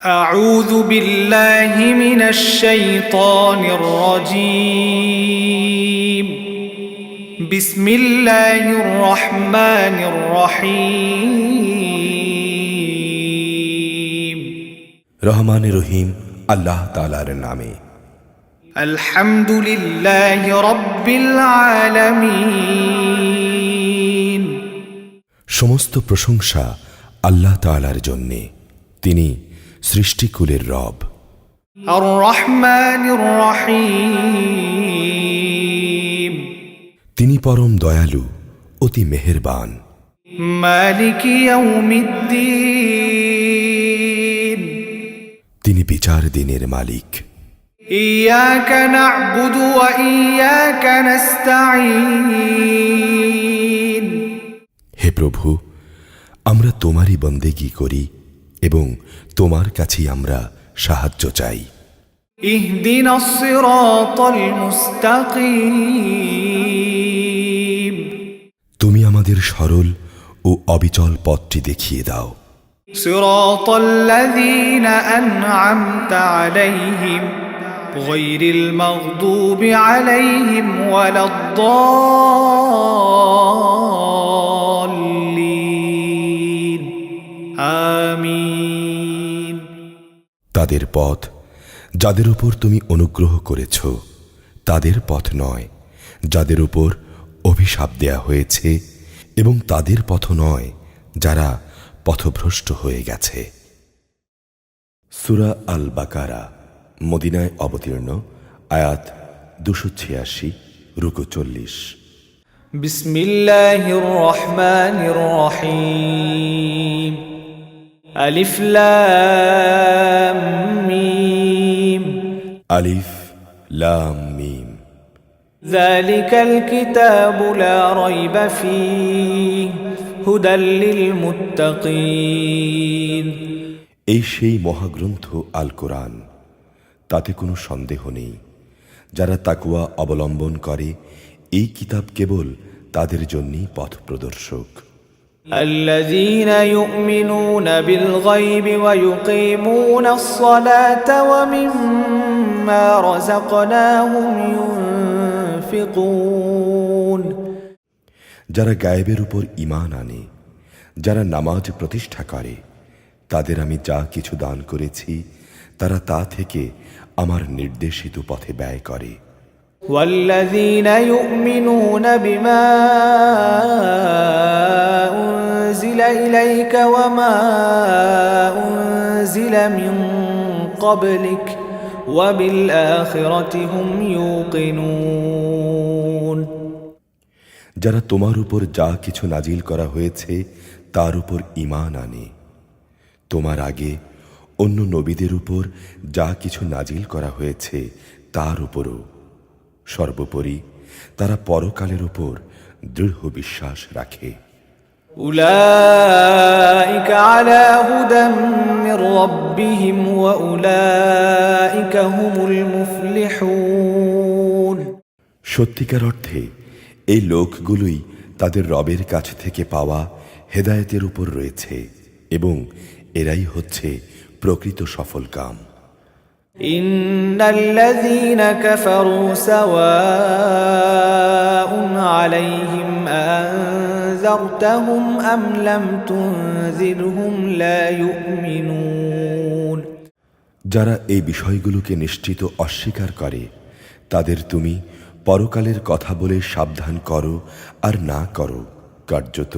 أعوذ بالله من الشيطان الرجيم بسم الله الرحمن الرحيم রহমান রহিম আল্লাহ তাআলার নামে। الحمد لله رب العالمين সমস্ত প্রশংসা আল্লাহ তাআলার জন্যে, তিনি সৃষ্টিকুলের রব। الرحمن الرحيم তিনি পরম দয়ালু, অতি মেহেরবান। مالك يوم الدين তিনি বিচার দিনের মালিক। إياك نعبد وإياك نستعين হে প্রভু, আমরা তোমারই বন্দেগী করি এবং তোমার কাছেই আমরা সাহায্য চাই। اهدنا الصراط المستقيم তুমি আমাদের সরল ও অবিচল পথটি দেখিয়ে দাও। صراط الذين أنعمت عليهم غير المغضوب عليهم ولا الضالين آمين তাদের পথ যাদের উপর তুমি অনুগ্রহ করেছ, তাদের পথ নয় যাদের উপর অভিশাপ দেয়া হয়েছে, এবং তাদের পথ নয় যারা পথভ্রষ্ট হয়ে গেছে। সূরা আল বাকারা মদিনায় অবতীর্ণ, আয়াত 286, রুকু 40। بسم الله الرحمن الرحيم ألف لام ميم আলিফ লাম মিম। ذلك الكتاب لا ريب فيه هدى للمتقين এই সেই মহাগ্রন্থ আল কোরআন, তাতে কোনো সন্দেহ নেই। যারা তাকওয়া অবলম্বন করে, এই কিতাব কেবল তাদের জন্যই পথ প্রদর্শক। الذين يؤمنون بالغيب ويقيمون الصلاة ومما رزقناهم ينفقون যারা গায়েবের উপর ঈমান আনে, যারা নামাজ প্রতিষ্ঠা করে, তাদের আমি যা কিছু দান করেছি তারা তা থেকে আমার নির্দেশিত পথে ব্যয় করে। والذين يؤمنون بما أنزل إليك وما أنزل من قبلك وبالآخرة هم يوقنون যারা তোমার উপর যা কিছু নাজিল করা হয়েছে তার উপর ঈমান আনে, তোমার আগে অন্য নবীদের উপর যা কিছু নাজিল করা হয়েছে তার উপরও, সর্বোপরি তারা পরকালের উপর দৃঢ় বিশ্বাস রাখে। أولئك على هدى من ربهم وأولئك هم المفلحون সত্যিকার অর্থে এই লোকগুলোই তাদের রবের কাছ থেকে পাওয়া হেদায়েতের উপর রয়েছে, এবং এরাই হচ্ছে প্রকৃত সফলকাম। إن الذين كفروا سواء عليهم أنذرتهم أم لم تنذرهم لا يؤمنون যারা এই বিষয়গুলোকে নিশ্চিত অস্বীকার করে, তাদের তুমি পরকালের কথা বলে সাবধান করো আর না করো, কার্যত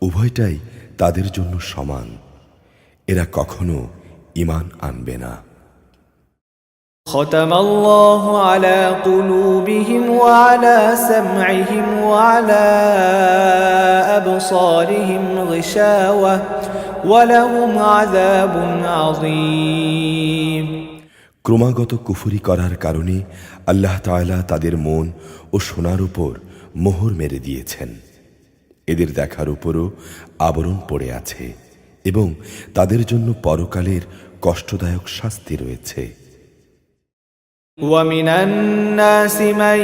উভয়টাই তাদের জন্য সমান। এরা কখনো ঈমান আনবে না। ختم الله على قلوبهم وعلى سمعهم وعلى أبصارهم غشاوة ولهم عذاب عظيم ক্রমাগত কুফরি করার কারণে আল্লাহ তাআলা তাদের মন ও শোনার উপর মোহর মেরে দিয়েছেন। এদের দেখার উপরও আবরণ পড়ে আছে, এবং তাদের জন্য পরকালের কষ্টদায়ক শাস্তি রয়েছে। ومن الناس من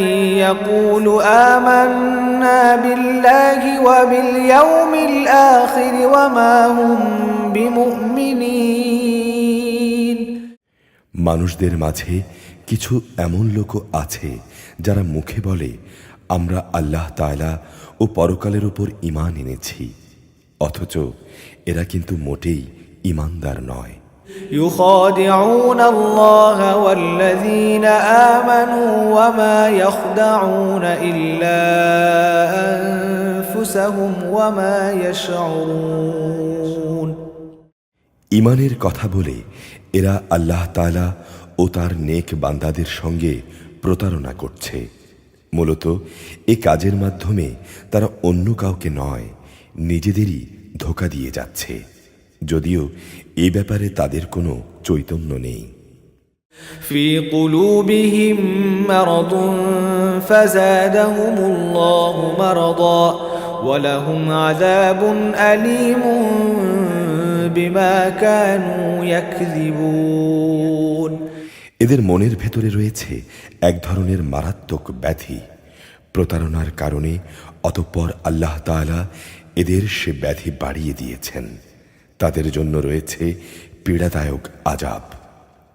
يقول آمنا بالله وباليوم الآخر وما هم بمؤمنين মানুষদের মাঝে কিছু এমন লোকও আছে যারা মুখে বলে, আমরা আল্লাহ তাআলা ও পরকালের উপর ঈমান এনেছি, অথচ এরা কিন্তু মোটেই ঈমানদার নয়। يخادعون الله والذين آمنوا وما يخدعون إلا أنفسهم وما يشعرون। ঈমানের কথা বলে এরা আল্লাহ তাআলা ও তার নেক বান্দাদের সঙ্গে প্রতারণা করছে। মূলত এ কাজের মাধ্যমে তারা অন্য কাউকে নয়, নিজেদেরই ধোঁকা দিয়ে যাচ্ছে, যদিও এ ব্যাপারে তাদের কোনো চৈতন্য নেই। في قلوبهم مرض فزادهم الله مرضا ولهم عذاب أليم بما كانوا يكذبون। এদের মনের ভেতরে রয়েছে এক ধরনের মারাত্মক ব্যাধি। প্রতারণার কারণে অতঃপর আল্লাহ তাআলা এদের সে ব্যাধি বাড়িয়ে দিয়েছেন। তাদের জন্য রয়েছে পীড়াদায়ক আযাব,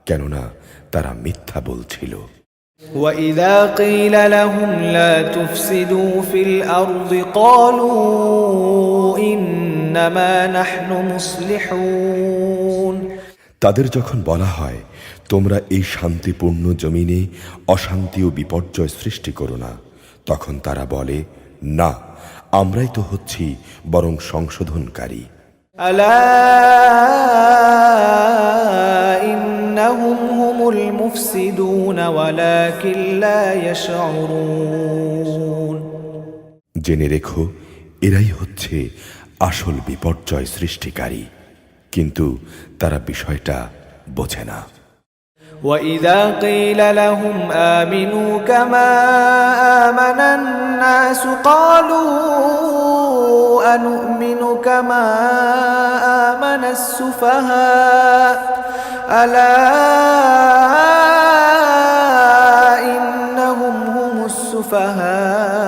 কেননা তারা মিথ্যা বলছিল। وَإِذَا قِيلَ لَهُمْ لَا تُفْسِدُوا فِي الْأَرْضِ قَالُوا إِنَّمَا نَحْنُ مُصْلِحُونَ। তাদের যখন বলা হয়, তোমরা এই শান্তিপূর্ণ জমিনে অশান্তি ও বিপর্যয় সৃষ্টি করো না, তখন তারা বলে, না, আমরাই তো হচ্ছি বরং সংশোধনকারী। ألا إنهم هم المفسدون ولكن لا يشعرون। জেনে রেখো, এরাই হচ্ছে আসল বিপর্যয় সৃষ্টিকারী, কিন্তু তারা বিষয়টা বোঝে না। وإذا قيل لهم آمنوا كما آمن الناس قالوا أنؤمن كما آمن السفهاء ألا إنهم هم السفهاء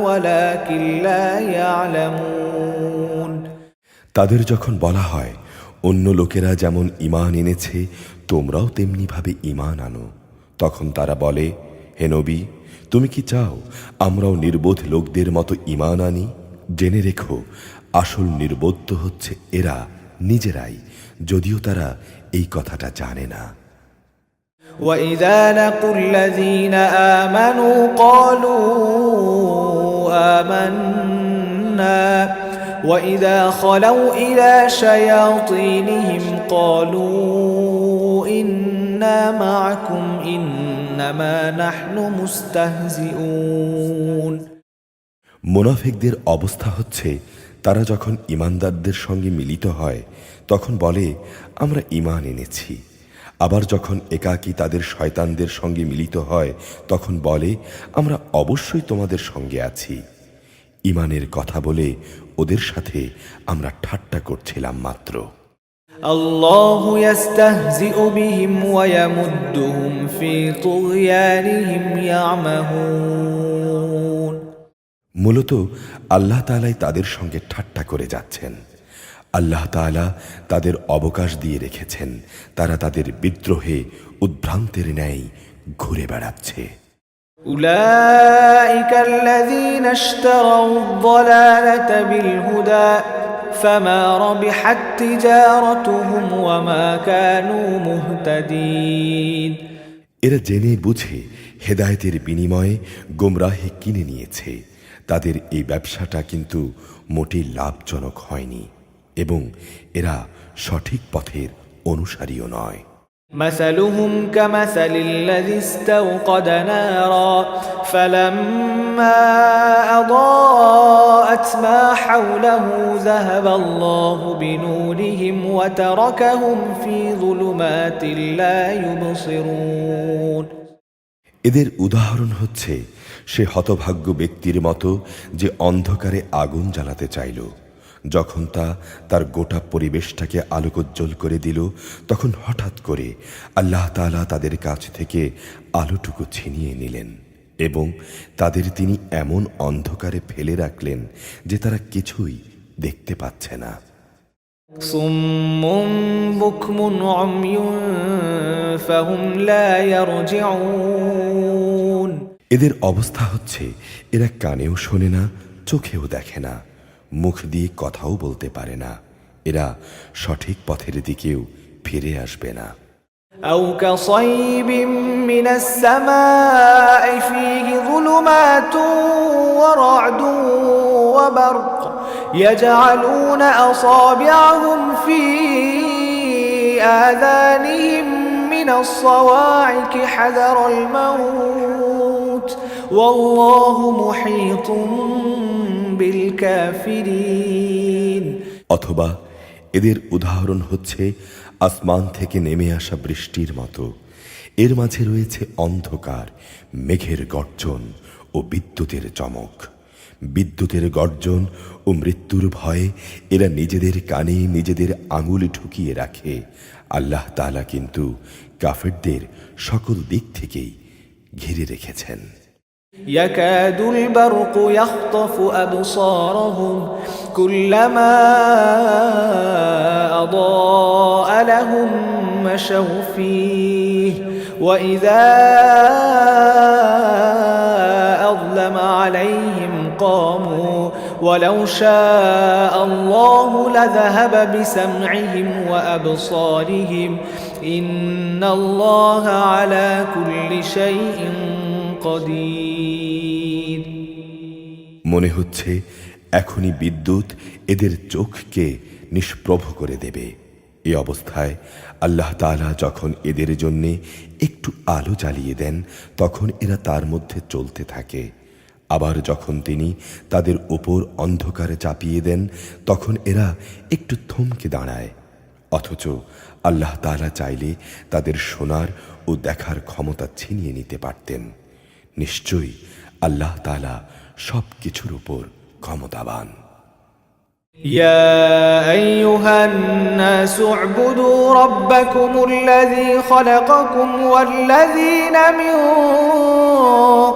ولكن لا يعلمون। তাদের যখন বলা হয়, অন্য লোকেরা যেমন ঈমান এনেছে তোমরাও তেমনিভাবে ঈমান আনো, তখন তারা বলে, হে নবী, তুমি কি চাও আমরাও নির্বোধ লোকদের মতো ঈমান আনি? জেনে রেখো, আসল নির্বোধ হচ্ছে এরা নিজেরাই, যদিও তারা এই কথাটা জানে না। وَإِذَا لَقُوا الَّذِينَ آمَنُوا قَالُوا آمَنَّا وَإِذَا خَلَوْا إِلَى شَيَاطِينِهِمْ قَالُوا إِنَّا مَعَكُمْ إِنَّمَا نَحْنُ مُسْتَهْزِئُونَ। মুনাফিকদের অবস্থা হচ্ছে, তারা যখন ঈমানদারদের সঙ্গে মিলিত হয় তখন বলে, আমরা ঈমান এনেছি। আবার যখন একাকী তাদের শয়তানদের সঙ্গে মিলিত হয় তখন বলে, আমরা অবশ্যই তোমাদের সঙ্গে আছি। ঈমানের কথা বলে ওদের সাথে আমরা ঠাট্টা করছিলাম মাত্র। আল্লাহু ইস্তাহজিউ বিহিম ওয়া ইয়ামুদ্দুহুম ফি তুগয়ানিহিম ইয়ামাহুন। মূলত আল্লাহ তাআলাই তাদের সঙ্গে ঠাট্টা করে যাচ্ছেন। আল্লাহ তাআলা তাদের অবকাশ দিয়ে রেখেছেন, তারা তাদের বিদ্রোহে উদ্ভ্রান্তের ন্যায় ঘুরে বেড়াচ্ছে। উলাইকা আল্লাযীনা ইশতারাউ আদ-দালালাতা বিল হুদা ফামা রাবিহাত তিজারাতুহুম ওয়া মা কানু মুহতাদিন। এরা জেনে বুঝে হেদায়েতের বিনিময়ে গোমরাহি কিনে নিয়েছে, তাদের এই ব্যবসাটা কিন্তু মোটেই লাভজনক হয়নি এবং এরা সঠিক পথের অনুসারীও নয়। مثلهم كمثل الذي استوقد نارا فلما أضاءت ما حوله ذهب الله بنورهم وتركهم في ظلمات لا يبصرون। এদের উদাহরণ হচ্ছে সে হতভাগ্য ব্যক্তির মতো যে অন্ধকারে আগুন জ্বালাতে চাইল, যখন তা তার গোটা পরিবেশটাকে আলোকোজ্জ্বল করে দিল তখন হঠাৎ করে আল্লাহ তাআলা তাদের কাছ থেকে আলোটুকু ছিনিয়ে নিলেন এবং তাদের তিনি এমন অন্ধকারে ফেলে রাখলেন যে তারা কিছুই দেখতে পাচ্ছে না। صم بكم عمي فهم لا يرجعون এদের অবস্থা হচ্ছে এরা কানেও শোনে না, চোখেও দেখে না, মুখ দিয়ে কথাও বলতে পারে না, এরা সঠিক পথের দিকেও ফিরে আসবে না। أو كصيب من السماء فيه ظلمات ورعد وبرق يجعلون أصابعهم في آذانهم من الصواعق حذر الموت والله محيط بالكافرين অথবা এদের উদাহরণ হচ্ছে আসমান থেকে নেমে আসা বৃষ্টির মতো, এর মাঝে রয়েছে অন্ধকার, মেঘের গর্জন ও বিদ্যুতের চমক। বিদ্যুতের গর্জন ও মৃত্যুর ভয়ে এরা নিজেদের কানে নিজেদের আঙুল ঢুকিয়ে রাখে। আল্লাহ তাআলা কিন্তু কাফেরদের সকল দিক থেকেই ঘিরে রেখেছেন। يكاد البرق يخطف أبصارهم كلما أضاء لهم مشوا فيه وإذا أظلم عليهم قاموا ولو شاء الله لذهب بسمعهم وأبصارهم إن الله على كل شيء قدير মনে হচ্ছে এখনই বিদ্যুৎ এদের চোখকে নিষ্প্রভ করে দেবে। এই অবস্থায় আল্লাহ তাআলা যখন এদের জন্যে একটু আলো জ্বালিয়ে দেন তখন এরা তার মধ্যে চলতে থাকে, আবার যখন তিনি তাদের উপর অন্ধকারে চাপিয়ে দেন তখন এরা একটু থমকে দাঁড়ায়। অথচ আল্লাহ তাআলা চাইলে তাদের শোনার ও দেখার ক্ষমতা ছিনিয়ে নিতে পারতেন। নিশ্চয়ই আল্লাহ তাআলা সব কিছুর উপর ক্ষমতাবান। يا أيها الناس اعبدوا ربكم الذي خلقكم والذين من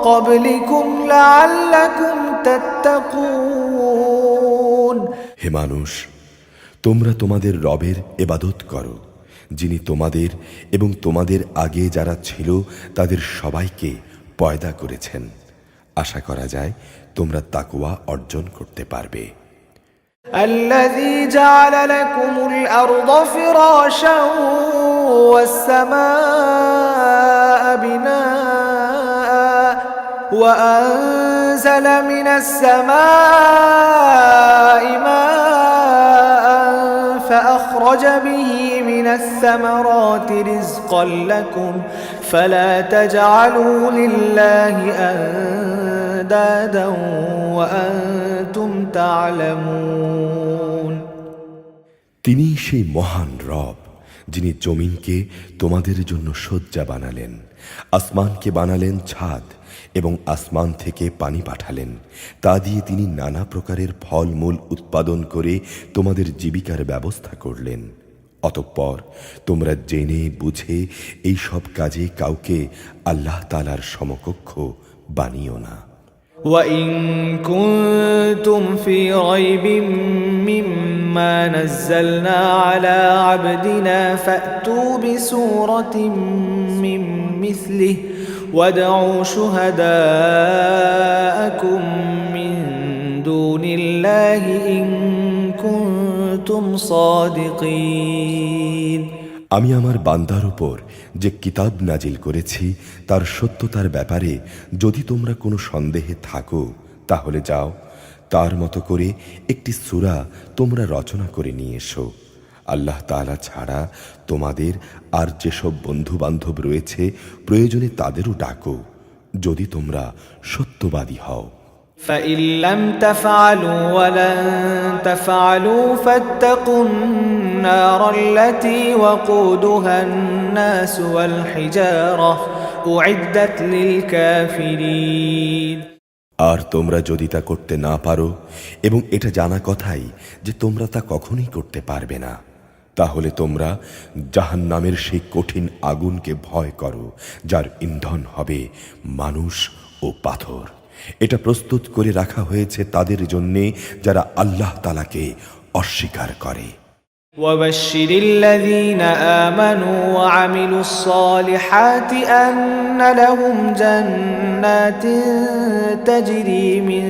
قبلكم لعلكم تتقون হে মানুষ, তোমরা তোমাদের রবের ইবাদত করো, যিনি তোমাদের এবং তোমাদের আগে যারা ছিল তাদের সবাইকে পয়দা করেছেন। আশা করা যায় তোমরা তাকওয়া অর্জন করতে পারবে। الذي جعل لكم الأرض فراشا والسماء بناء وأنزل من السماء ماء فأخرج به من الثمرات رزقا لكم فلا تجعلوا لله أندادا وأنتم تعلمون তিনি সেই মহান রব যিনি জমিনকে তোমাদের জন্য শয্যা বানালেন, আসমানকে বানালেন ছাদ এবং আসমান থেকে পানি পাঠালেন। তা দিয়ে তিনি নানা প্রকারের ফলমূল উৎপাদন করে তোমাদের জীবিকার ব্যবস্থা করলেন। অতঃপর তোমরা জেনে বুঝে এই সব কাজে কাউকে আল্লাহ তাআলার সমকক্ষ বানিও না। وإن كنتم في ريب مما نزلنا على عبدنا فأتوا بسورة من مثله وادعوا شهداءكم من دون الله إن كنتم صادقين আমি আমার বান্দার উপর যে কিতাব নাজিল করেছি তার সত্যতার ব্যাপারে যদি তোমরা কোনো সন্দেহে থাকো তাহলে যাও, তার মতো করে একটি সূরা তোমরা রচনা করে নিয়ে এসো। আল্লাহ তাআলা ছাড়া তোমাদের আর যেসব বন্ধু বান্ধব রয়েছে প্রয়োজনে তাদেরও ডাকো, যদি তোমরা সত্যবাদী হও। فإن لم تفعلوا ولن تفعلوا فاتقوا النار التي وقودها الناس والحجارة أعدت للكافرين আর তোমরা যদি তা করতে না পারো এবং এটা জানা কথাই যে তোমরা তা কখনোই করতে পারবে না, তাহলে তোমরা জাহান্নামের সেই কঠিন আগুনকে ভয় করো যার ইন্ধন হবে মানুষ ও পাথর। এটা প্রস্তুত করে রাখা হয়েছে তাদের জন্যে যারা আল্লাহ তাআলাকে অস্বীকার করে। وبشر الذين آمنوا وعملوا الصالحات أن لهم جنات تجري من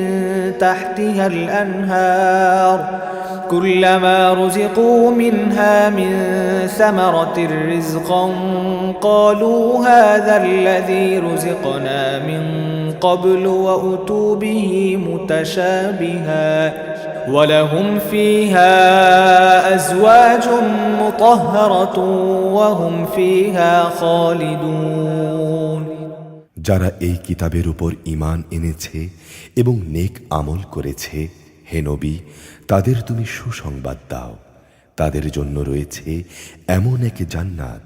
تحتها الأنهار كلما رزقوا منها من ثمرة رزقا قالوا هذا الذي رزقنا من قبل وأتوا به متشابها ولهم فيها أزواج مطهرة وهم فيها خالدون যারা এই কিতাবের উপর ঈমান এনেছে এবং নেক আমল করেছে, হে নবী, তাদের তুমি সুসংবাদ দাও। তাদের জন্য রয়েছে এমন এক জান্নাত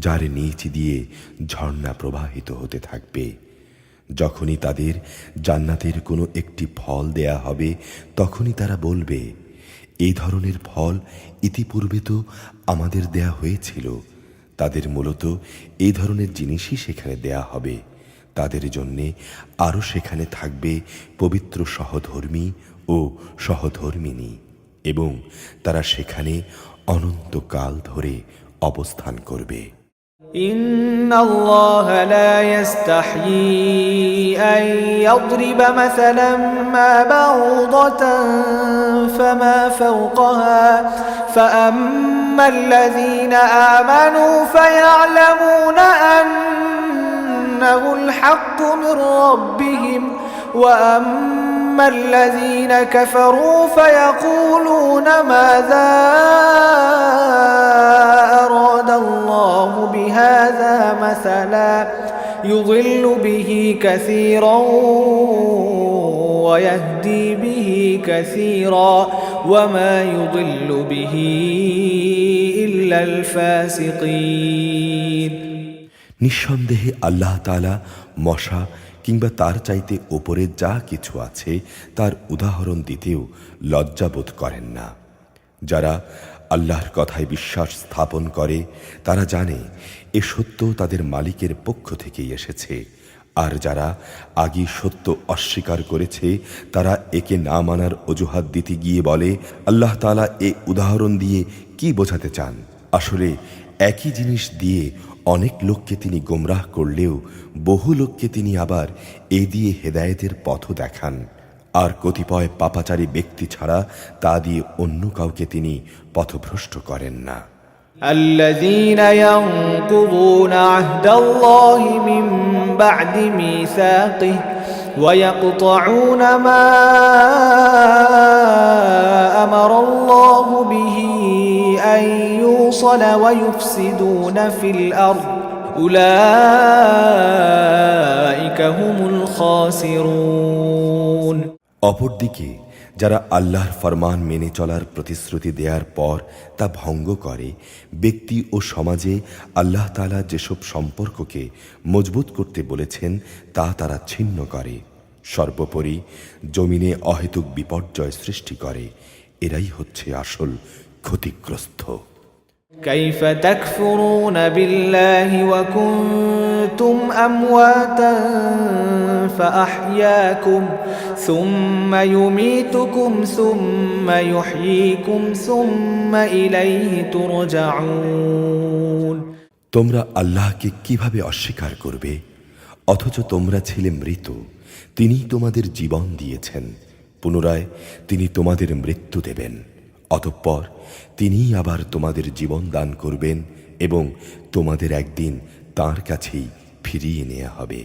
যার নিচ দিয়ে ঝর্ণা প্রবাহিত হতে থাকবে। যখনই তাদের জান্নাতের কোনো একটি ফল দেয়া হবে, তখনই তারা বলবে, এই ধরনের ফল ইতিপূর্বে তো আমাদের দেয়া হয়েছিল। তাদের মূলত এই ধরনের জিনিসই সেখানে দেয়া হবে। তাদের জন্যে আরও সেখানে থাকবে পবিত্র সহধর্মী ও সহধর্মিনী, এবং তারা সেখানে অনন্তকাল ধরে অবস্থান করবে। إن الله لا يستحيي أن يضرب مثلا ما بعوضة فما فوقها فأما الذين آمنوا فيعلمون أنه الحق من ربهم وأما الذين كفروا فيقولون ماذا أراد الله بهذا مثلا يضل به كثيرا ويهدي به كثيرا وما يضل به إلا الفاسقين নিঃসন্দেহে আল্লাহ তাআলা মশা কিংবা তার চাইতে ওপরে যা কিছু আছে তার উদাহরণ দিতেও লজ্জাবোধ করেন না। যারা আল্লাহর কথায় বিশ্বাস স্থাপন করে তারা জানে এ সত্য তাদের মালিকের পক্ষ থেকেই এসেছে, আর যারা আগে সত্য অস্বীকার করেছে তারা একে না মানার অজুহাত দিতে গিয়ে বলে, আল্লাহ তাআলা এ উদাহরণ দিয়ে কি বোঝাতে চান? আসলে একই জিনিস দিয়ে অনেক লোককে তিনি গোমরাহ করলেও বহু লোককে তিনি আবার এ দিয়ে হেদায়েতের পথও দেখান, আর কতিপয় পাপাচারী ব্যক্তি ছাড়া তা দিয়ে অন্য কাউকে তিনি পথভ্রষ্ট করেন না। الذين ينقضون عهد الله من بعد ميثاقه ويقطعون ما أمر الله به أن يوصل ويفسدون في الأرض أولئك هم الخاسرون অপরদিকে যারা আল্লাহর ফরমান মেনে চলার প্রতিশ্রুতি দেওয়ার পর তা ভঙ্গ করে, ব্যক্তি ও সমাজে আল্লাহ তাআলা যেসব সম্পর্ককে মজবুত করতে বলেছেন তা তারা ছিন্ন করে, সর্বোপরি জমিনে অহেতুক বিপর্যয় সৃষ্টি করে, এরাই হচ্ছে আসল ক্ষতিগ্রস্ত। كيف تكفرون بالله وكنتم أمواتا فأحياكم ثم يميتكم ثم يحييكم ثم إليه ترجعون তোমরা আল্লাহকে কিভাবে অস্বীকার করবে অথচ তোমরা ছিলে মৃত? তিনি তোমাদের জীবন দিয়েছেন, পুনরায় তিনি তোমাদের মৃত্যু দেবেন, অতঃপর তিনি আবার তোমাদের জীবন দান করবেন এবং তোমাদের একদিন তাঁর কাছেই ফিরিয়ে নেওয়া হবে।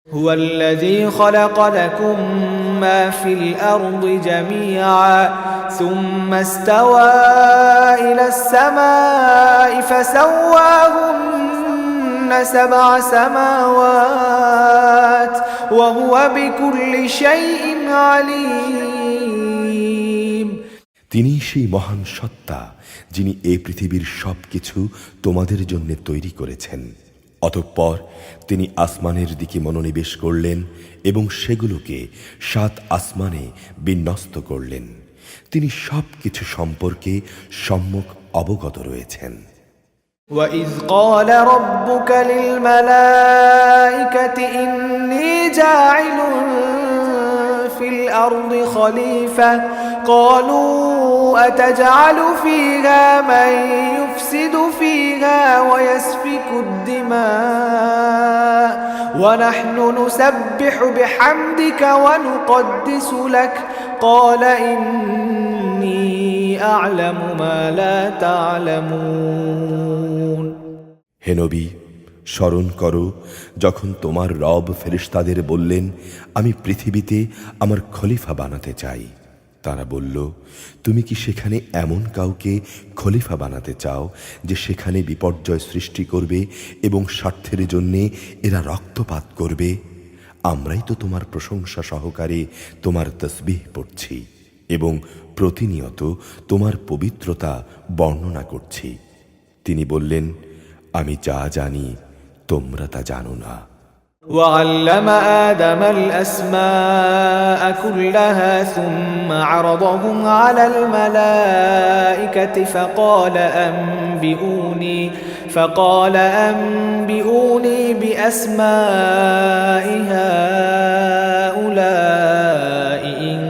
هو الذي خلق لكم ما في الأرض جميعا ثم استوى إلى السماء فسواهن سبع سماوات وهو بكل شيء عليم তিনি সেই মহান সত্তা যিনি এই পৃথিবীর সব কিছু তোমাদের জন্য তৈরি করেছেন, অতঃপর তিনি আসমানের দিকে মনোনিবেশ করলেন এবং সেগুলোকে 7 আসমানে বিন্যস্ত করলেন। তিনি সব কিছু সম্পর্কে সম্যক অবগত রয়েছেন। وَإِذْ قَالَ رَبُّكَ لِلْمَلَائِكَةِ إِنِّي جَاعِلٌ فِي الْأَرْضِ خَلِيفَةً قالوا أتجعل فيها من يفسد فيها ويسفك الدماء ونحن نسبح بحمدك ونقدس لك قال إني أعلم ما لا تعلمون হে নবী, স্মরণ করো যখন তোমার রব ফেরেশতাদের বললেন, আমি পৃথিবীতে আমার খলিফা বানাতে চাই। তারা বলল, তুমি কি সেখানে এমন কাউকে খলিফা বানাতে চাও যে সেখানে বিপর্যয় সৃষ্টি করবে এবং স্বার্থের জন্যে এরা রক্তপাত করবে? আমরাই তো তোমার প্রশংসা সহকারে তোমার তসবিহ পড়ছি এবং প্রতিনিয়ত তোমার পবিত্রতা বর্ণনা করছি। তিনি বললেন, আমি যা জানি তোমরা তা জানো না। وعلم آدم الأسماء كلها ثم عرضهم على الملائكة فقال أنبئوني بأسماء هؤلاء إن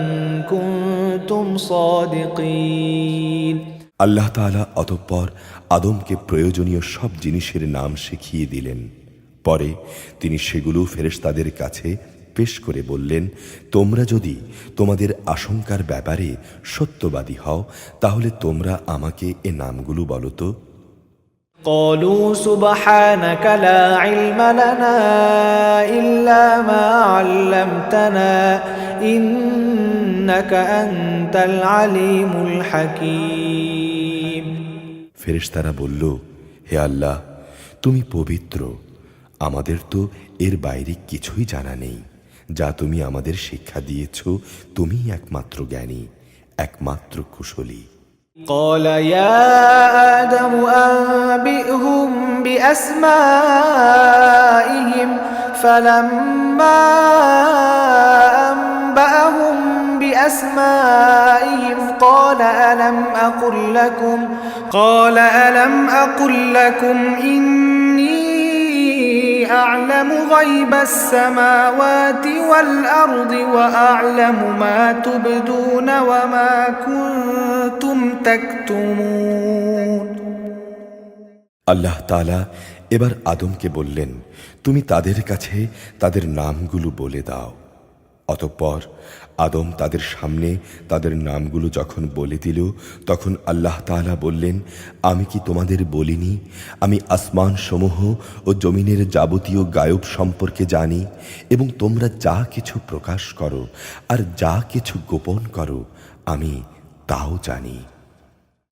كنتم صادقين আল্লাহ তাআলা অতঃপর আদমকে প্রয়োজনীয় সব জিনিসের নাম শিখিয়ে দিলেন। পরে তিনি সেগুলো ফেরেশতাদের কাছে পেশ করে বললেন, তোমরা যদি তোমাদের আশঙ্কার ব্যাপারে সত্যবাদী হও তাহলে তোমরা আমাকে এ নামগুলো বলো তো। قالوا سبحانك لا علم لنا إلا ما علمتنا إنك أنت العليم الحكيم ফেরেশতারা বলল, হে আল্লাহ, তুমি পবিত্র, আমাদের তো এর বাইরে কিছুই জানা নেই। যা তুমি আমাদের শিক্ষা দিয়েছ, তুমিই একমাত্র জ্ঞানী, একমাত্র কুশলী। قال يا آدم أنبئهم بأسمائهم فلما أنبأهم بأسمائهم قال ألم أقل لكم إني أعلم غيب السماوات والأرض وأعلم ما تبدون وما كنتم تكتمون আল্লাহ তাআলা এবার আদমকে বললেন, তুমি তাদের কাছে তাদের নামগুলো বলে দাও। অতঃপর আদম তাদের সামনে তাদের নামগুলো যখন বলে দিল, তখন আল্লাহ তাআলা বললেন, আমি কি তোমাদের বলিনি আমি আসমান সমূহ ও জমিনের যাবতীয় গায়ব সম্পর্কে জানি এবং তোমরা যা কিছু প্রকাশ করো আর যা কিছু গোপন করো আমি তাও জানি।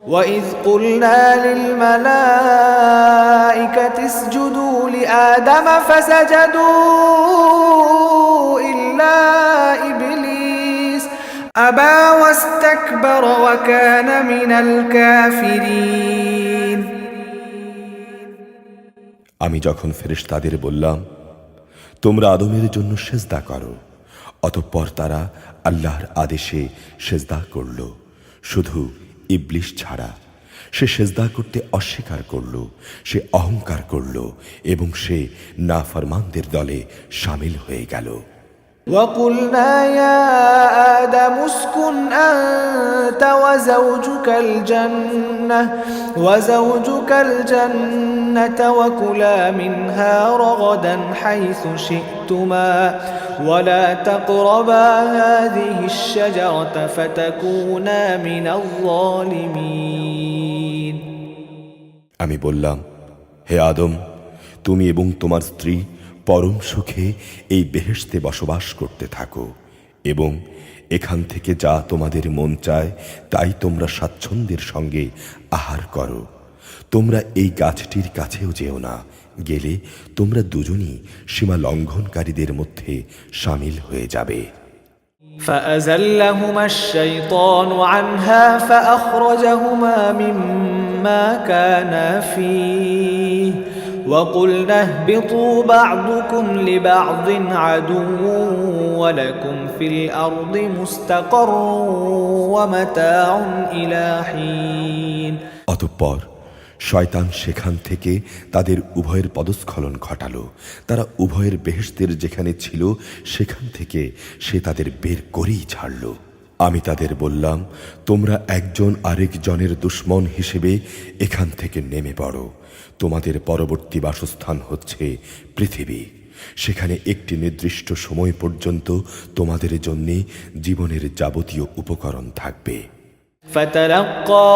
وَإِذْ قُلْنَا لِلْمَلَائِكَةِ اسْجُدُوا لِآدَمَ فَسَجَدُوا إِلَّا إِبْلِيسَ أَبَى وَاسْتَكْبَرَ وَكَانَ مِنَ الْكَافِرِينَ আমি যখন ফেরেশতাদের বললাম, তোমরা আদমের জন্য সেজদা করো, অতঃপর তারা আল্লাহর আদেশে সেজদা করল, শুধু ইবলিস ছাড়া। সে সেজদা করতে অস্বীকার করল, সে অহংকার করল এবং সে নাফরমানদের দলে শামিল হয়ে গেল। وَقُلْنَا يَا آدَمُ اسْكُنْ أَنْتَ وَزَوْجُكَ الْجَنَّةَ وَكُلَا مِنْهَا رَغَدًا حَيْثُ شِئْتُمَا وَلَا تَقْرَبَا هَذِهِ الشَّجَرَةَ فَتَكُونَا مِنَ الظَّالِمِينَ আমি বললাম, হে আদম, তুমি এবং তোমার স্ত্রী পরম সুখে এই বেহেশতে বসবাস করতে থাকো এবং এখান থেকে যা তোমাদের মন চায় তাই তোমরা স্বাচ্ছন্দ্যের সঙ্গে আহার করো। তোমরা এই গাছটির কাছেও যেও না, গেলে তোমরা দুজনই সীমা লঙ্ঘনকারীদের মধ্যে শামিল হয়ে যাবে। فأزلهما الشيطان عنها فأخرجهما مما كانا فيه وقلنا اهبطوا بعضكم لبعض عدو ولكم في الأرض مستقر ومتاع إلى حين অতঃপর শয়তান সেখান থেকে তাদের উভয়ের পদস্খলন ঘটালো। তারা উভয়ের বেহেশতের যেখানে ছিল সেখান থেকে সে তাদের বের করেই ছাড়ল। আমি তাদের বললাম, তোমরা একজন আরেকজনের দুশমন হিসেবে এখান থেকে নেমে পড়ো। তোমাদের পরবর্তী বাসস্থান হচ্ছে পৃথিবী। সেখানে একটি নির্দিষ্ট সময় পর্যন্ত তোমাদের জন্য জীবনের যাবতীয় উপকরণ থাকবে। فتلقى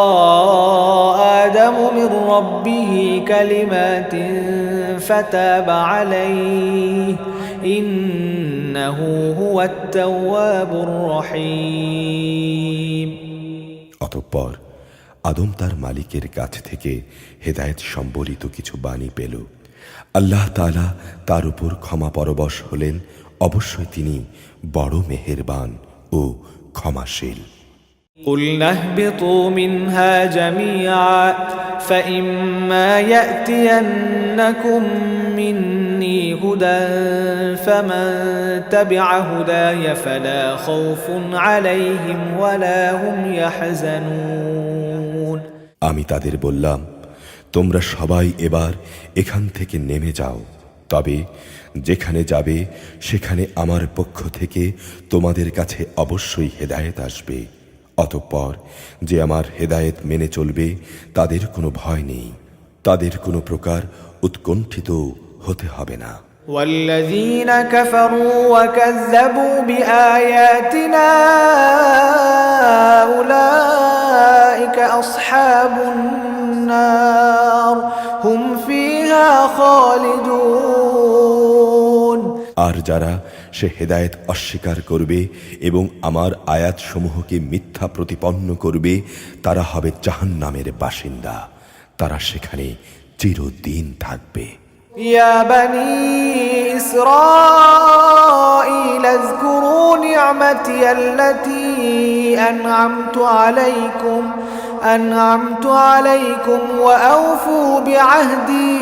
آدم من ربه كلمات فتاب عليه إنه هو التواب الرحيم। অতঃপর আদম তার মালিকের কাছ থেকে হেদায়েত সম্বলিত কিছু বাণী পেল। আল্লাহ তাআলা তার উপর ক্ষমা পরবশ হলেন। অবশ্যই তিনি বড় মেহেরবান ও ক্ষমাশীল। قلنا اهبطوا منها جميعا فإما يأتينكم مني هدى فمن تبع هداي فلا خوف عليهم ولا هم يحزنون। আমি তাদের বললাম, তোমরা সবাই এবার এখান থেকে নেমে যাও। তবে যেখানে যাবে সেখানে আমার পক্ষ থেকে তোমাদের কাছে অবশ্যই হেদায়েত আসবে। অতঃপর যে আমার হেদায়েত মেনে চলবে তাদের কোনো ভয় নেই, তাদের কোনো প্রকার উৎকণ্ঠিত হতে হবে না। والذين كفروا وكذبوا بآياتنا أولئك أصحاب النار هم فيها خالدون। আর যারা সে হেদায়েত অস্বীকার করবে এবং আমার আয়াতসমূহকে মিথ্যা প্রতিপন্ন করবে তারা হবে জাহান্নামের বাসিন্দা, তারা সেখানে চিরদিন থাকবে। يا بني إسرائيل اذكروا نعمتي التي أنعمت عليكم وأوفوا بعهدي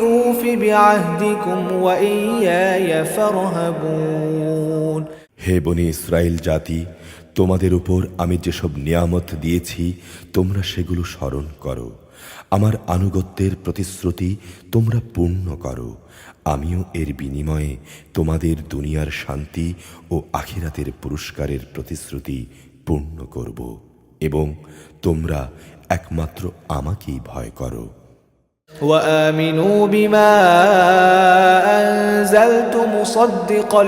أوف بعهدكم وإياي فارهبون। হে বনি ইসরাইল জাতি, তোমাদের উপর আমি যেসব নিয়ামত দিয়েছি তোমরা সেগুলো স্মরণ করো। আমার আনুগত্যের প্রতিশ্রুতি তোমরা পূর্ণ করো। আমিও এর বিনিময়ে তোমাদের দুনিয়ার শান্তি ও আখিরাতের পুরস্কারের প্রতিশ্রুতি পূর্ণ করব এবং তোমরা একমাত্র আমাকেই ভয় করো। وآمنوا بما أنزلت مصدقا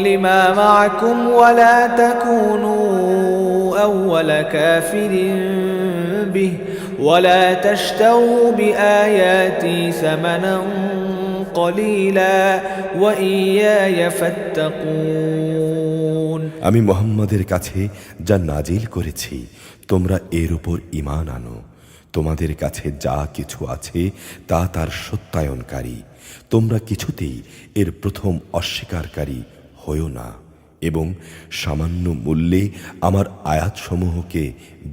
لما معكم ولا تكونوا أول كافر به ولا تشتروا بآياتي ثمنا قليلا وإياي فاتقون। আমি মুহাম্মাদের কাছে যা নাজিল করেছি তোমরা এর উপর ঈমান আনো। তোমাদের কাছে যা কিছু আছে তা তার সত্যায়নকারী। তোমরা কিছুতেই এর প্রথম অস্বীকারী হয়ো না এবং সামান্য মূল্যে আমার আয়াতসমূহকে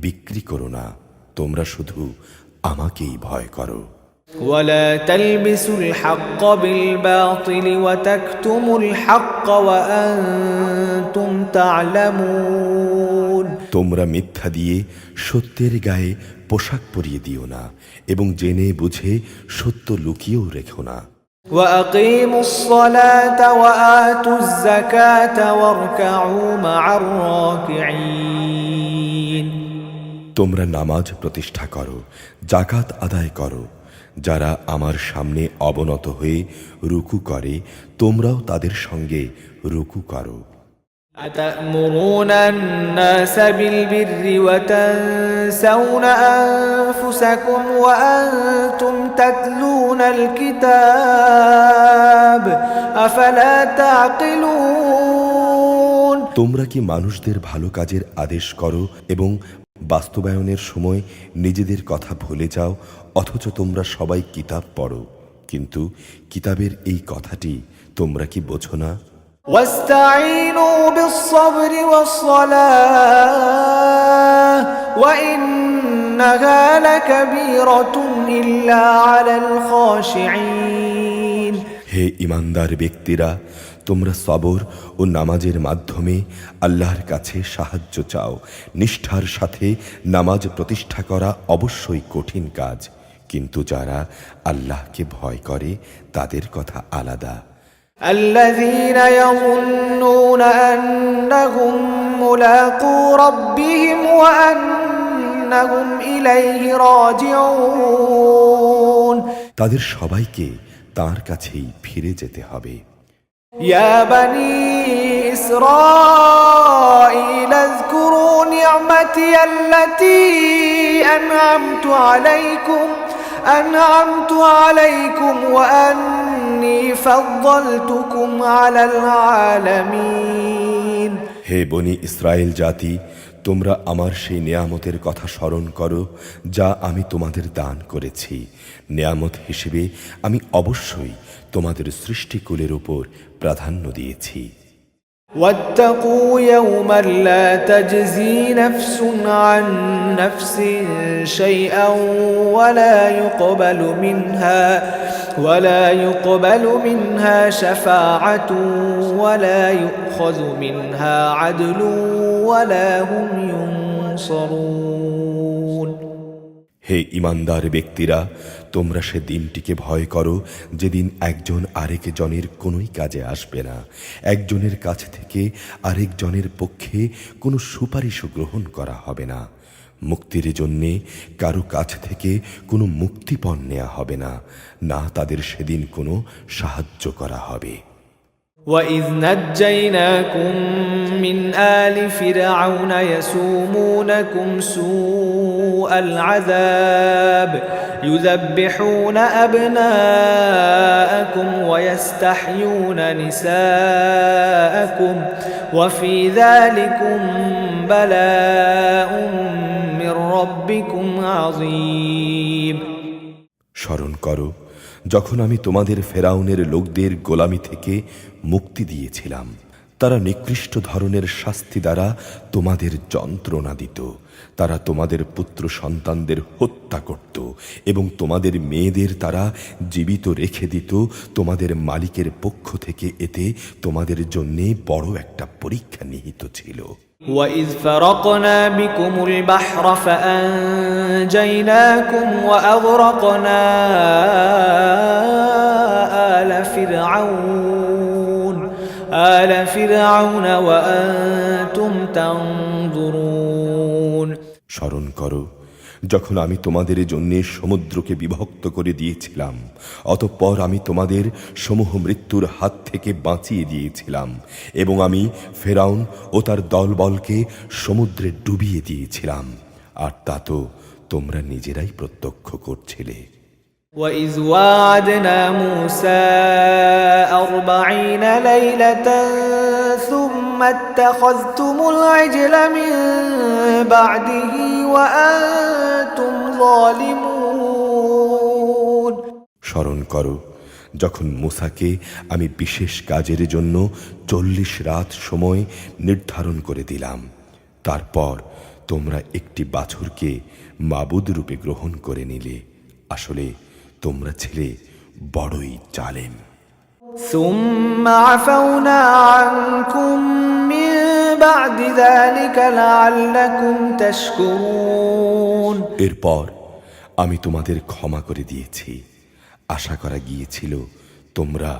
বিক্রি করো না। তোমরা শুধু আমাকেই ভয় করো। ولا تلبسوا الحق بالباطل وتكتموا الحق وأنتم تعلمون। তোমরা মিথ্যা দিয়ে সত্যের গায়ে পোশাক পরিয়ে দিও না এবং জেনে বুঝে সত্য লুকিয়েও রেখো না। وأقيموا الصلاة وآتوا الزكاة واركعوا مع الراكعين। তোমরা নামাজ প্রতিষ্ঠা করো, যাকাত আদায় করো। যারা আমার সামনে অবনত হয়ে রুকু করে তোমরাও তাদের সঙ্গে রুকু করো। أتأمرون الناس بالبر وتنسون أنفسكم وأنتم تتلون الكتاب أفلا تعقلون। তোমরা কি মানুষদের ভালো কাজের আদেশ করো এবং বাস্তবায়নের সময় নিজেদের কথা ভুলে যাও, অথচ তোমরা সবাই কিতাব পড়ো, কিন্তু কিতাবের এই কথাটি তোমরা কি বোঝো না? واستعينوا بالصبر والصلاة وإنها لكبيرة إلا على الخاشعين। হে ঈমানদার ব্যক্তিরা, তোমরা সবর ও নামাজের মাধ্যমে আল্লাহর কাছে সাহায্য চাও। নিষ্ঠার সাথে নামাজ প্রতিষ্ঠা করা অবশ্যই কঠিন কাজ, কিন্তু যারা আল্লাহকে ভয় করে তাদের কথা আলাদা। الذين يظنون أنهم ملاقو ربهم وأنهم إليه راجعون তাদের সবাইকে তার কাছেই ফিরে যেতে হবে। يا بني إسرائيل اذكروا نعمتي التي أنعمت عليكم وأني فضلتكم على العالمين হে বনি ইসরায়েল জাতি, তোমরা আমার সেই নেয়ামতের কথা স্মরণ করো যা আমি তোমাদের দান করেছি। নেয়ামত হিসেবে আমি অবশ্যই তোমাদের সৃষ্টিকুলের উপর প্রাধান্য দিয়েছি। واتقوا يوما لا تجزي نفس عن نفس شيئا ولا يقبل منها شفاعة ولا يؤخذ منها عدل ولا هم ينصرون হে ঈমানদার ব্যক্তিরা, তোমরা সে দিনটিকে ভয় করো যেদিন একজন আরেকজনের কোনোই কাজে আসবে না। একজনের কাছ থেকে আরেকজনের পক্ষে কোনো সুপারিশও গ্রহণ করা হবে না। মুক্তির জন্যে কারো কাছ থেকে কোনো মুক্তিপণ নেওয়া হবে না, না তাদের সেদিন কোনো সাহায্য করা হবে। وَإِذْ نَجَّيْنَاكُمْ مِنْ آلِ فِرْعَوْنَ يَسُومُونَكُمْ سُوءَ الْعَذَابِ يُذَبِّحُونَ أَبْنَاءَكُمْ وَيَسْتَحْيُونَ نِسَاءَكُمْ وَفِي ذَلِكُمْ بَلَاءٌ مِّن رَّبِّكُمْ عَظِيمٌ স্মরণ করো যখন আমি তোমাদের ফেরাউনের লোকদের গোলামি থেকে মুক্তি দিয়েছিলাম। তারা নিকৃষ্ট ধরনের শাস্তি দ্বারা তোমাদের যন্ত্রণা দিত। তারা তোমাদের পুত্র সন্তানদের হত্যা করত এবং তোমাদের মেয়েদের তারা জীবিত রেখে দিত তোমাদের মালিকের পক্ষ থেকে। এতে তোমাদের জন্যে বড় একটা পরীক্ষা নিহিত ছিল। وَإِذْ فَرَقْنَا بِكُمُ الْبَحْرَ فَأَنْجَيْنَاكُمْ وَأَغْرَقْنَا آلَ فِرْعَوْنَ وَأَنْتُمْ تَنْظُرُونَ স্মরণ করো যখন আমি তোমাদের জন্যে সমুদ্রকে বিভক্ত করে দিয়েছিলাম, অতঃপর আমি তোমাদের সমূহ মৃত্যুর হাত থেকে বাঁচিয়ে দিয়েছিলাম এবং আমি ফেরাউন ও তার দলবলকে সমুদ্রে ডুবিয়ে দিয়েছিলাম, আর তা তো তোমরা নিজেরাই প্রত্যক্ষ করছিলে। وَإِذْ وَاعَدْنَا مُوسَى 40 لَيْلَةً ثُمَّ اتَّخَذْتُمُ الْعِجْلَ مِنْ بَعْدِهِ وَأَنْتُمْ ظَالِمُونَ স্মরণ করো যখন মূসাকে আমি বিশেষ কাজের জন্য 40 রাত সময় নির্ধারণ করে দিলাম, তারপর তোমরা একটি বাছুরকে মাবুদ রূপে গ্রহণ করে নিলে। আসলে তোমরা ছিলে বড়ই জালেম। ثُمَّ عَفَوْنَا عَنْكُمْ مِنْ بَعْدِ ذَلِكَ لَعَلَّكُمْ تَشْكُرُونَ এরপর আমি তোমাদের ক্ষমা করে দিয়েছি, আশা করা গিয়েছিল তোমরা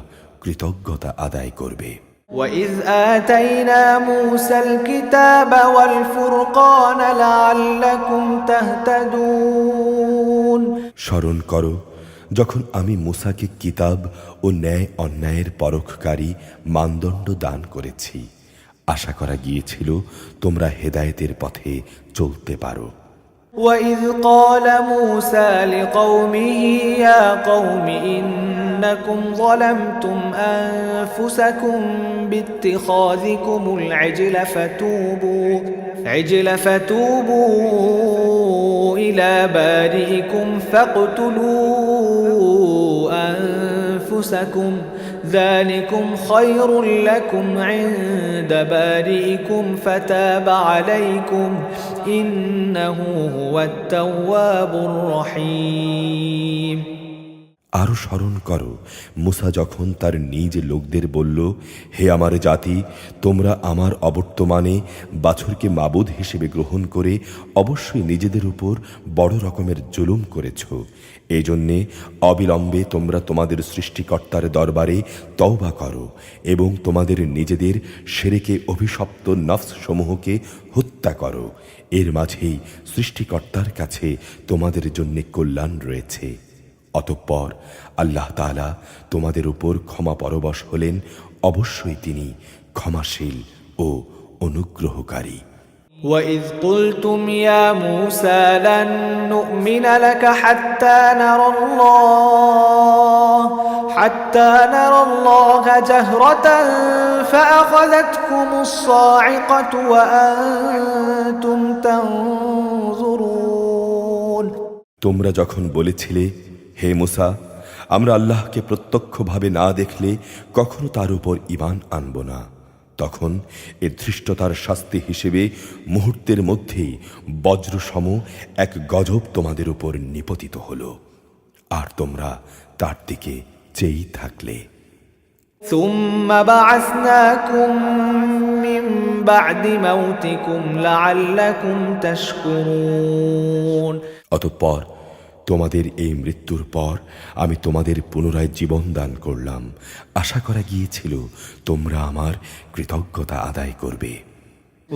কৃতজ্ঞতা আদায় করবে। وَإِذْ آتَيْنَا مُوسَى الْكِتَابَ وَالْفُرْقَانَ لَعَلَّكُمْ تَهْتَدُونَ স্মরণ করো যখন আমি মূসাকে কিতাব ও ন্যায় অন্যায়ের পরখকারী মানদণ্ড দান করেছি, আশা করা গিয়েছিল তোমরা হেদায়েতের পথে চলতে পারো। وَإِذْ قَالَ مُوسَى لِقَوْمِهِ يَا قَوْمِ إِنَّكُمْ ظَلَمْتُمْ أَنفُسَكُمْ بِاتِّخَاذِكُمُ الْعِجْلَ فَتُوبُوا إِلَى بَارِئِكُمْ فَاقْتُلُوا أَنفُسَكُمْ ذَلِكُمْ خَيْرٌ لَكُمْ عِندَ بَارِئِكُمْ فَتَابَ عَلَيْكُمْ إِنَّهُ هُوَ التَّوَّابُ الرَّحِيمُ আরো স্মরণ করো মুসা যখন তার নিজ লোকদের বলল, হে আমার জাতি, তোমরা আমার অবর্তমানে বাছুরকে মাবুদ হিসেবে গ্রহণ করে অবশ্যই নিজেদের উপর বড় রকমের জুলুম করেছ। এই জন্যে অবিলম্বে তোমরা তোমাদের সৃষ্টিকর্তার দরবারে তওবা করো এবং তোমাদের নিজেদের শিরকে অভিশপ্ত নফস সমূহকে হত্যা করো। এর মাঝেই সৃষ্টিকর্তার কাছে তোমাদের জন্য কল্যাণ রয়েছে। অতঃপর আল্লাহ তাআলা তোমাদের উপর ক্ষমা পরবশ হলেন, অবশ্যই তিনি ক্ষমাশীল ও অনুগ্রহকারী। وَإِذْ قُلْتُمْ يَا مُوسَى لَن نُّؤْمِنَ لَكَ حَتَّى نَرَى اللَّهَ جَهْرَةً فَأَخَذَتْكُمُ الصَّاعِقَةُ وَأَنتُمْ تَنظُرُونَ তোমরা যখন বলেছিলে, হে মুসা, আমরা আল্লাহকে প্রত্যক্ষভাবে না দেখলে কখনো তার উপর ঈমান আনব না, তখন এর ধৃষ্টতার শাস্তি হিসেবে মুহূর্তের মধ্যেই বজ্রসম এক গজব তোমাদের উপর নিপতিত হল, আর তোমরা তার দিকে চেয়েই থাকলে। ثُمَّ بَعَثْنَاكُم مِّن بَعْدِ مَوْتِكُمْ لَعَلَّكُمْ تَشْكُرُونَ অতঃপর তোমাদের এই মৃত্যুর পর আমি তোমাদের পুনরায় জীবন দান করলাম, আশা করা গিয়েছিল তোমরা আমার কৃতজ্ঞতা আদায় করবে।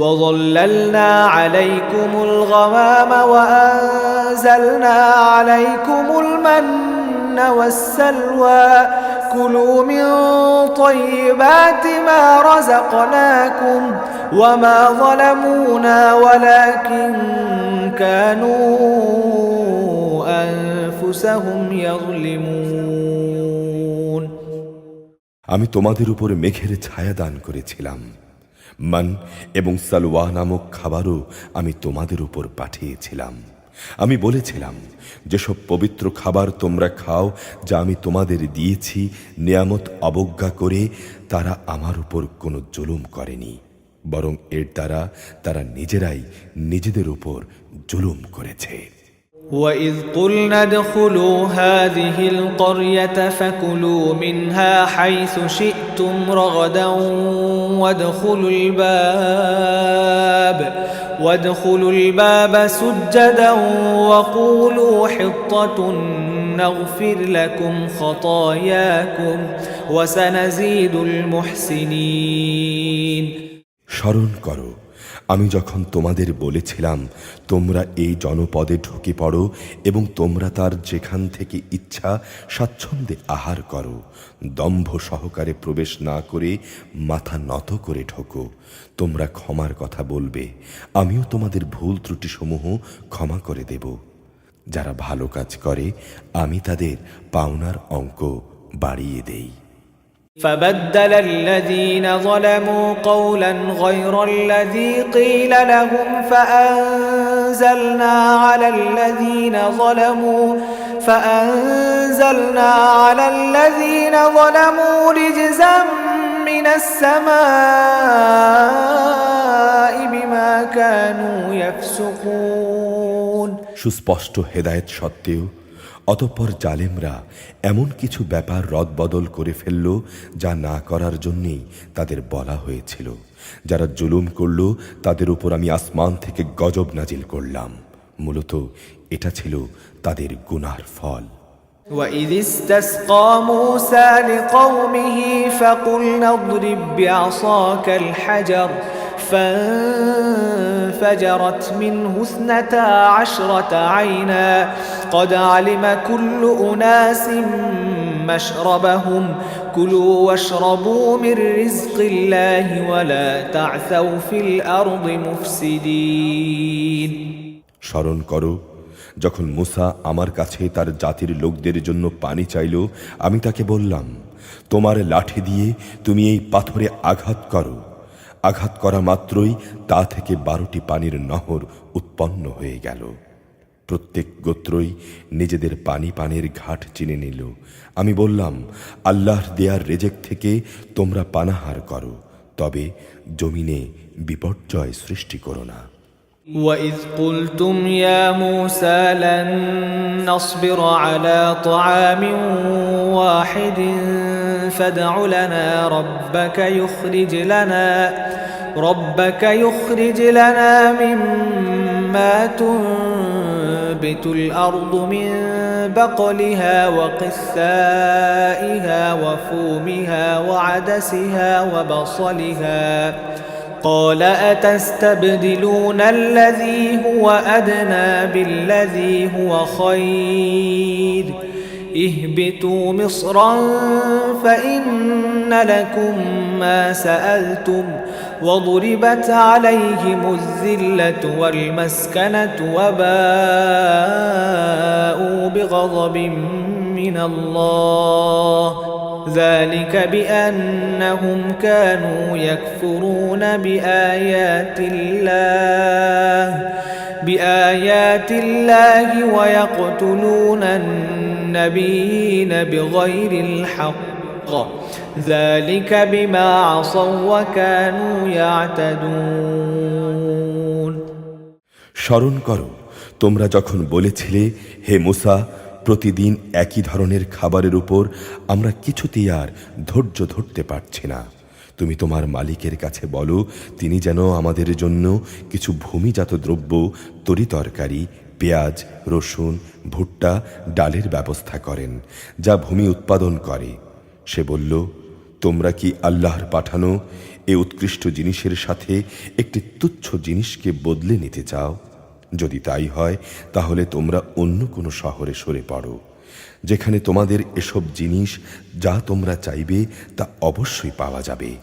وَظَلَّلْنَا عَلَيْكُمُ الْغَمَامَ وَأَنزَلْنَا عَلَيْكُمُ الْمَنَّ وَالسَّلْوَىٰ كُلُوا مِن طَيِّبَاتِ مَا رَزَقْنَاكُمْ وَمَا ظَلَمُونَا وَلَٰكِن كَانُوا أَنفُسَهُمْ يَظْلِمُونَ আমি তোমাদের উপর মেঘের ছায়া দান করেছিলাম, মান এবং সালওয়া নামক খাবারও আমি তোমাদের উপর পাঠিয়েছিলাম। আমি বলেছিলাম, যেসব পবিত্র খাবার তোমরা খাও, যা আমি তোমাদের দিয়েছি, নিয়ামত অবজ্ঞা করে তারা আমার উপর কোনো জুলুম করেনি, বরং এর দ্বারা তারা নিজেরাই নিজেদের উপর জুলুম করেছে। وَإِذْ قُلْنَا ادْخُلُوا هَٰذِهِ الْقَرْيَةَ فَكُلُوا مِنْهَا حَيْثُ شِئْتُمْ رَغَدًا وَادْخُلُوا الْبَابَ سُجَّدًا وَقُولُوا حِطَّةٌ نَّغْفِرْ لَكُمْ خَطَايَاكُمْ وَسَنَزِيدُ الْمُحْسِنِينَ স্মরণ করো, আমি যখন তোমাদের বলেছিলাম, তোমরা এই জনপদে ঢুকে পড়ো এবং তোমরা তার যেখান থেকে ইচ্ছা স্বাচ্ছন্দ্যে আহার করো, দম্ভ সহকারে প্রবেশ না করে মাথা নত করে ঢোকো। তোমরা ক্ষমার কথা বলবে, আমিও তোমাদের ভুল ত্রুটিসমূহ ক্ষমা করে দেব। যারা ভালো কাজ করে আমি তাদের পাওনার অঙ্ক বাড়িয়ে দেই। فبدل الذين ظلموا قولا غير الذي قيل لهم فأنزلنا على الذين ظلموا رجزا من السماء بما كانوا يفسقون সুস্পষ্ট হেদায়েত সত্ত্বেও অতঃপর জালেমরা এমন কিছু ব্যাপার রদবদল করে ফেলল, যা না করার জন্যেই তাদের বলা হয়েছিল। যারা জুলুম করল তাদের উপর আমি আসমান থেকে গজব নাজিল করলাম। মূলত এটা ছিল তাদের গুনার ফল। وَإِذِ اسْتَسْقَىٰ مُوسَىٰ لِقَوْمِهِ فَقُلْنَا اضْرِب بِّعَصَاكَ الْحَجَرَ فانفجرت منه 12 عينا قد علم كل أناس مشربهم كلوا واشربوا من رزق الله ولا تعثوا في الأرض مفسدين স্মরণ করো, যখন মুসা আমার কাছে তার জাতির লোকদের জন্য পানি চাইল, আমি তাকে বললাম, তোমার লাঠি দিয়ে তুমি এই পাথরে আঘাত করো। আঘাত করা মাত্রই তা থেকে 12টি পানির নহর উৎপন্ন হয়ে গেল। প্রত্যেক গোত্রই নিজেদের পানের ঘাট চিনে নিল। আমি বললাম, আল্লাহর দেয়ার রেজেক থেকে তোমরা পানাহার করো, তবে জমিনে বিপর্যয় সৃষ্টি করো না। وإذ قلتم يا موسى لن نصبر على طعام واحد فادع لنا ربك يخرج لنا مما تنبت الأرض من بقلها وقثائها وفومها وعدسها وبصلها قال أتستبدلون الذي هو أدنى بالذي هو خير اهبطوا مصرا فإن لكم ما سألتم وضربت عليهم الذلة والمسكنة وباءوا بغضب من الله ذلك بأنهم كانوا يكفرون بآيات الله ويقتلون النبيين بغير الحق ذلك بما عصوا وكانوا يعتدون স্মরণ করো তোমরা যখন বলেছিলে হে মুসা প্রতিদিন একই ধরনের খাবারের উপর আমরা কিছুতেই আর ধৈর্য ধরতে পারছি না তুমি তোমার মালিকের কাছে বলো তিনি যেন আমাদের জন্য কিছু ভূমিজাত দ্রব্য তরিতরকারি পেঁয়াজ রসুন ভুট্টা ডালের ব্যবস্থা করেন যা ভূমি উৎপাদন করে সে বলল তোমরা কি আল্লাহর পাঠানো এ উৎকৃষ্ট জিনিসের সাথে একটি তুচ্ছ জিনিসকে বদলে নিতে চাও যদি তাই হয় তাহলে তোমরা অন্য কোনো শহরে সরে পড়ো যেখানে তোমাদের এসব জিনিস যা তোমরা চাইবে তা অবশ্যই পাওয়া যাবে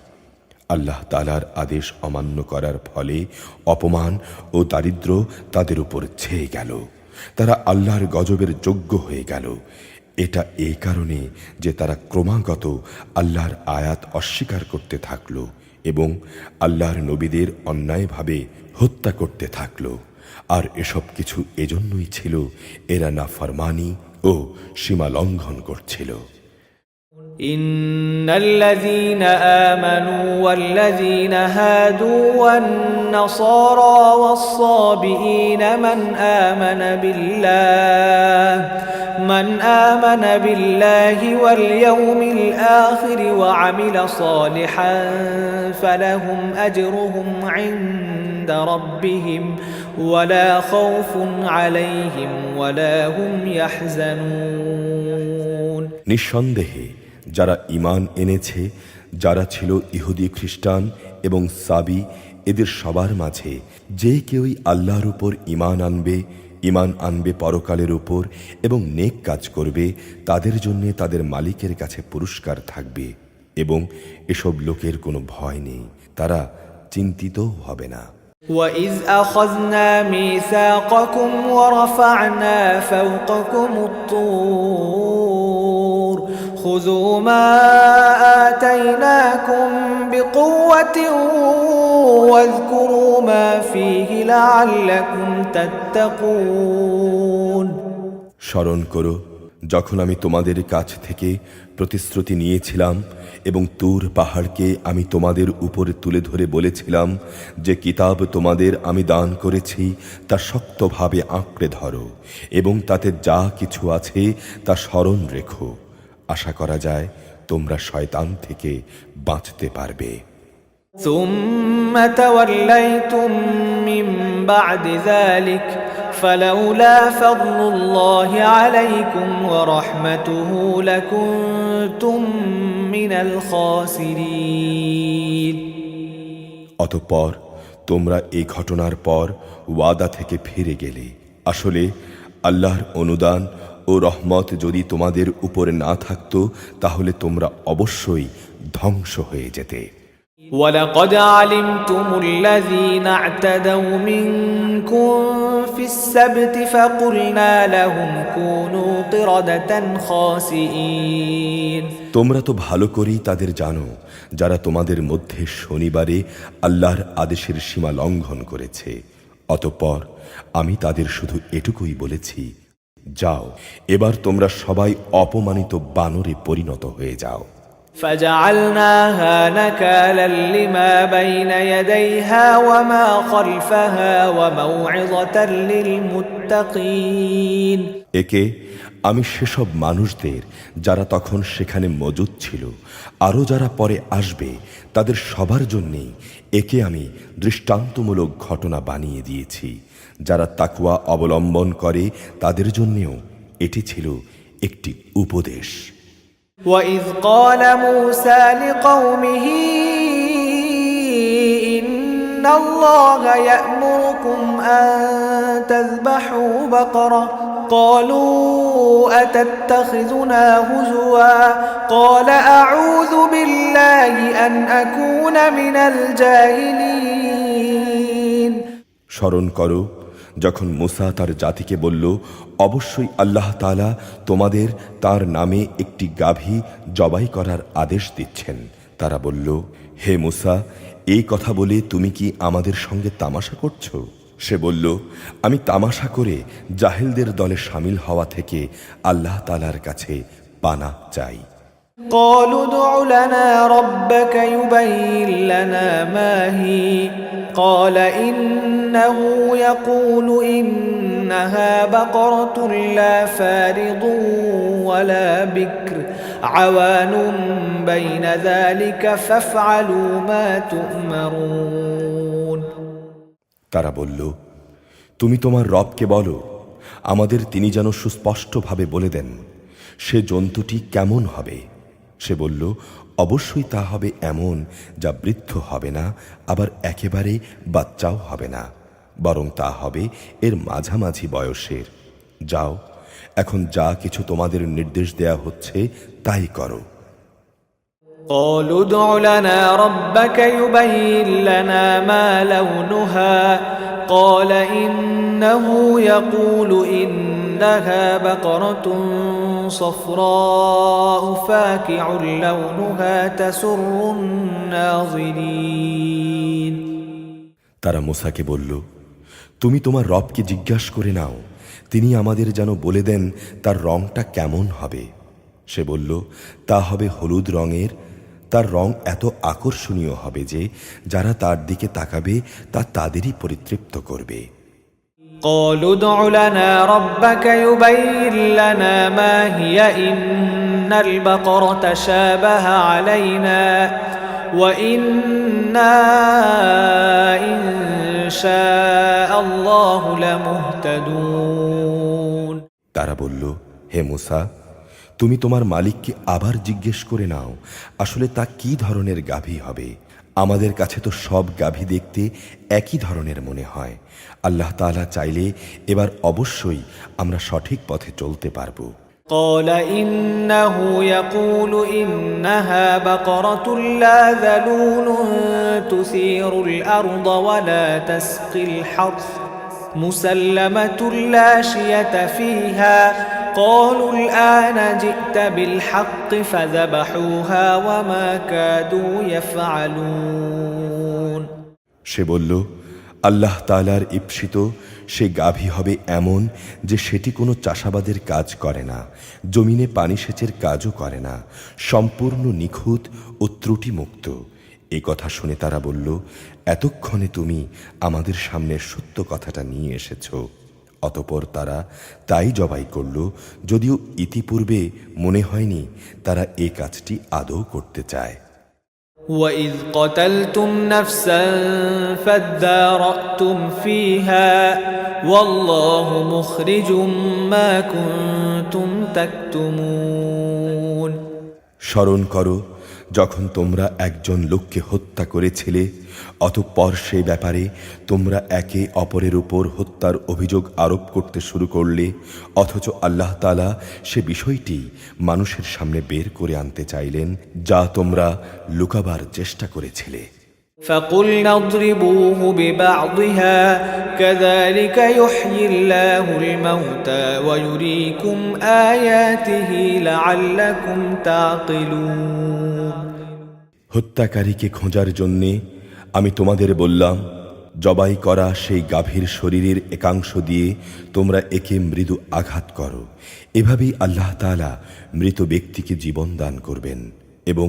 আল্লাহ তাআলার আদেশ অমান্য করার ফলে অপমান ও দারিদ্র তাদের উপর ছেয়ে গেল তারা আল্লাহর গজবের যোগ্য হয়ে গেল এটা এই কারণে যে তারা ক্রমাগত আল্লাহর আয়াত অস্বীকার করতে থাকল এবং আল্লাহর নবীদের অন্যায়ভাবে হত্যা করতে থাকল আর এসব কিছু এজন্যই ছিল এরা নাফরমানি ও সীমা লঙ্ঘন করছিল إن الذين آمنوا والذين هادوا والنصارى والصابئين من آمن بالله واليوم الآخر وعمل صالحا فلهم أجرهم عند ربهم ولا خوف عليهم ولا هم يحزنون নিঃসন্দেহে যারা ঈমান এনেছে যারা ছিল ইহুদি খ্রিস্টান এবং সাবি এদের সবার মাঝে যে কেউই আল্লাহর উপর ঈমান আনবে পরকালের উপর এবং নেক কাজ করবে তাদের জন্য তাদের মালিকের কাছে পুরস্কার থাকবে এবং এসব লোকের কোনো ভয় নেই তারা চিন্তিতও হবে না وَإِذْ أَخَذْنَا مِيثَاقَكُمْ وَرَفَعْنَا فَوْقَكُمُ الطُّورَ خُذُوا مَا آتَيْنَاكُمْ بِقُوَّةٍ وَاذْكُرُوا مَا فِيهِ لَعَلَّكُمْ تَتَّقُونَ স্মরণ করো যখন আমি তোমাদের কাছ থেকে প্রতিশ্রুতি নিয়েছিলাম এবং তুর পাহাড়কে আমি তোমাদের উপর তুলে ধরে বলেছিলাম যে কিতাব তোমাদের আমি দান করেছি তা শক্তভাবে আঁকড়ে ধরো এবং তাতে যা কিছু আছে তা স্মরণ রেখো আশা করা যায় তোমরা শয়তান থেকে বাঁচতে পারবে ثم توليتم من بعد ذلك فلولا فضل الله عليكم ورحمته لكنتم من الخاسرين অতঃপর তোমরা এই ঘটনার পর ওয়াদা থেকে ফিরে গেলে আসলে আল্লাহর অনুদান ও রহমত যদি তোমাদের উপর না থাকতো তাহলে তোমরা অবশ্যই ধ্বংস হয়ে যেতে وَلَقَدْ عَلِمْتُمُ الَّذِينَ اعْتَدَوْا مِنكُمْ فِي السَّبْتِ فَقُلْنَا لَهُمْ كُونُوا قِرَدَةً خَاسِئِينَ তোমরা তো ভালো করেই তাদের জানো যারা তোমাদের মধ্যে শনিবারে আল্লাহর আদেশের সীমা লঙ্ঘন করেছে অতঃপর আমি তাদের শুধু এটুকুই বলেছি যাও এবার তোমরা সবাই অপমানিত বানরে পরিণত হয়ে যাও فجعلناها نكالا لما بين يديها وما خلفها وموعظة للمتقين একে আমি সেসব মানুষদের যারা তখন সেখানে মজুদ ছিল আরও যারা পরে আসবে তাদের সবার জন্যেই একে আমি দৃষ্টান্তমূলক ঘটনা বানিয়ে দিয়েছি। যারা তাকওয়া অবলম্বন করে তাদের জন্যেও এটি ছিল একটি উপদেশ। وَإِذْ قَالَ مُوسَى لِقَوْمِهِ إِنَّ اللَّهَ يَأْمُرُكُمْ أَن تَذْبَحُوا بَقَرَةً قَالُوا أَتَتَّخِذُنَا هُزُوًا قَالَ أَعُوذُ بِاللَّهِ أَنْ أَكُونَ مِنَ الْجَاهِلِينَ স্মরণ করো যখন মুসা তার জাতিকে বলল, অবশ্যই আল্লাহ তাআলা তোমাদের তার নামে একটি গাভী জবাই করার আদেশ দিচ্ছেন। তারা বলল, হে মুসা, এই কথা বলে তুমি কি আমাদের সঙ্গে তামাশা করছো? সে বলল, আমি তামাশা করে জাহেলদের দলে শামিল হওয়া থেকে আল্লাহ তাআলার কাছে পানাহ চাই। قالوا ادع لنا ربك يبين لنا ما هي قال إنه يقول إنها بقرة لا فارض ولا بكر عوان بين ذلك فافعلوا ما تؤمرون তারা বলল, তুমি তোমার রবকে বলো আমাদের তিনি যেন সুস্পষ্টভাবে বলে দেন সে জন্তুটি কেমন হবে। সে বলল, অবশ্যই তা হবে এমন যা বৃদ্ধ হবে না, আবার একেবারে বাচ্চাও হবে না, বরং তা হবে এর মাঝামাঝি বয়সের। যাও, এখন যা কিছু তোমাদের নির্দেশ দেয়া হচ্ছে তাই করো। قالوا ادع لنا ربك يبين لنا ما لونها قال إنه يقول إنها بقرة صفراء فاكع لونها تسر الناظرين তারা মুসাকে বলল, তুমি তোমার রবকে জিজ্ঞাসা করে নাও, তিনি আমাদের যেন বলে দেন তার রংটা কেমন হবে। সে বলল, তা হবে হলুদ রঙের, তার রং এত আকর্ষণীয় হবে যে যারা তার দিকে তাকাবে তা তাদেরই পরিতৃপ্ত করবে। قالوا ادع لنا ربك يبين لنا ما هي إن البقرة شابه علينا وإنا إن شاء الله لمهتدون তারা বলল, হে মুসা, তুমি তোমার মালিককে আবার জিজ্ঞেস করে নাও আসলে তা কি ধরনের গাভী হবে। আমাদের কাছে তো সব গাভী দেখতে একই ধরনের মনে হয়। আল্লাহ তাআলা চাইলে এবার অবশ্যই আমরা সঠিক পথে চলতে পারব। قال إنه يقول إنها بقرة لا ذلول تثير الأرض ولا تسقي الحرث مسلمة لا شية فيها قالوا الآن جئت بالحق فذبحوها وما كادوا يفعلون সে বলল, আল্লাহ তাআলার ঈপ্সিত সে গাভী হবে এমন যে সেটি কোনো চাষাবাদের কাজ করে না, জমিনে পানি সেচের কাজও করে না, সম্পূর্ণ নিখুঁত ও ত্রুটিমুক্ত। এ কথা শুনে তারা বলল, এতক্ষণে তুমি আমাদের সামনে সত্য কথাটা নিয়ে এসেছ। অতঃপর তারা তাই জবাই করল, যদিও ইতিপূর্বে মনে হয়নি তারা এ কাজটি আদৌ করতে চায়। وَإِذْ قَتَلْتُمْ نَفْسًا فَادَّارَأْتُمْ فِيهَا وَاللَّهُ مُخْرِجٌ مَا كُنْتُمْ تَكْتُمُونَ স্মরণ করো যখন তোমরা একজন লোককে হত্যা করেছিলে, অতঃপর সে ব্যাপারে তোমরা একে অপরের উপর হত্যার অভিযোগ আরোপ করতে শুরু করলে, অথচ আল্লাহ তাআলা সে বিষয়টি মানুষের সামনে বের করে আনতে চাইলেন যা তোমরা লুকাবার চেষ্টা করেছিলে। فَقُلْنَا اضْرِبُوهُ بِبَعْضِهَا كَذَلِكَ يُحْيِي اللَّهُ الْمَوْتَى وَيُرِيكُمْ آيَاتِهِ لَعَلَّكُمْ تَعْقِلُونَ হত্যাকারীকে খোঁজার জন্যে আমি তোমাদের বললাম, জবাই করা সেই গাভীর শরীরের একাংশ দিয়ে তোমরা একে মৃদু আঘাত করো। এভাবেই আল্লাহ তাআলা মৃত ব্যক্তিকে জীবন দান করবেন, এবং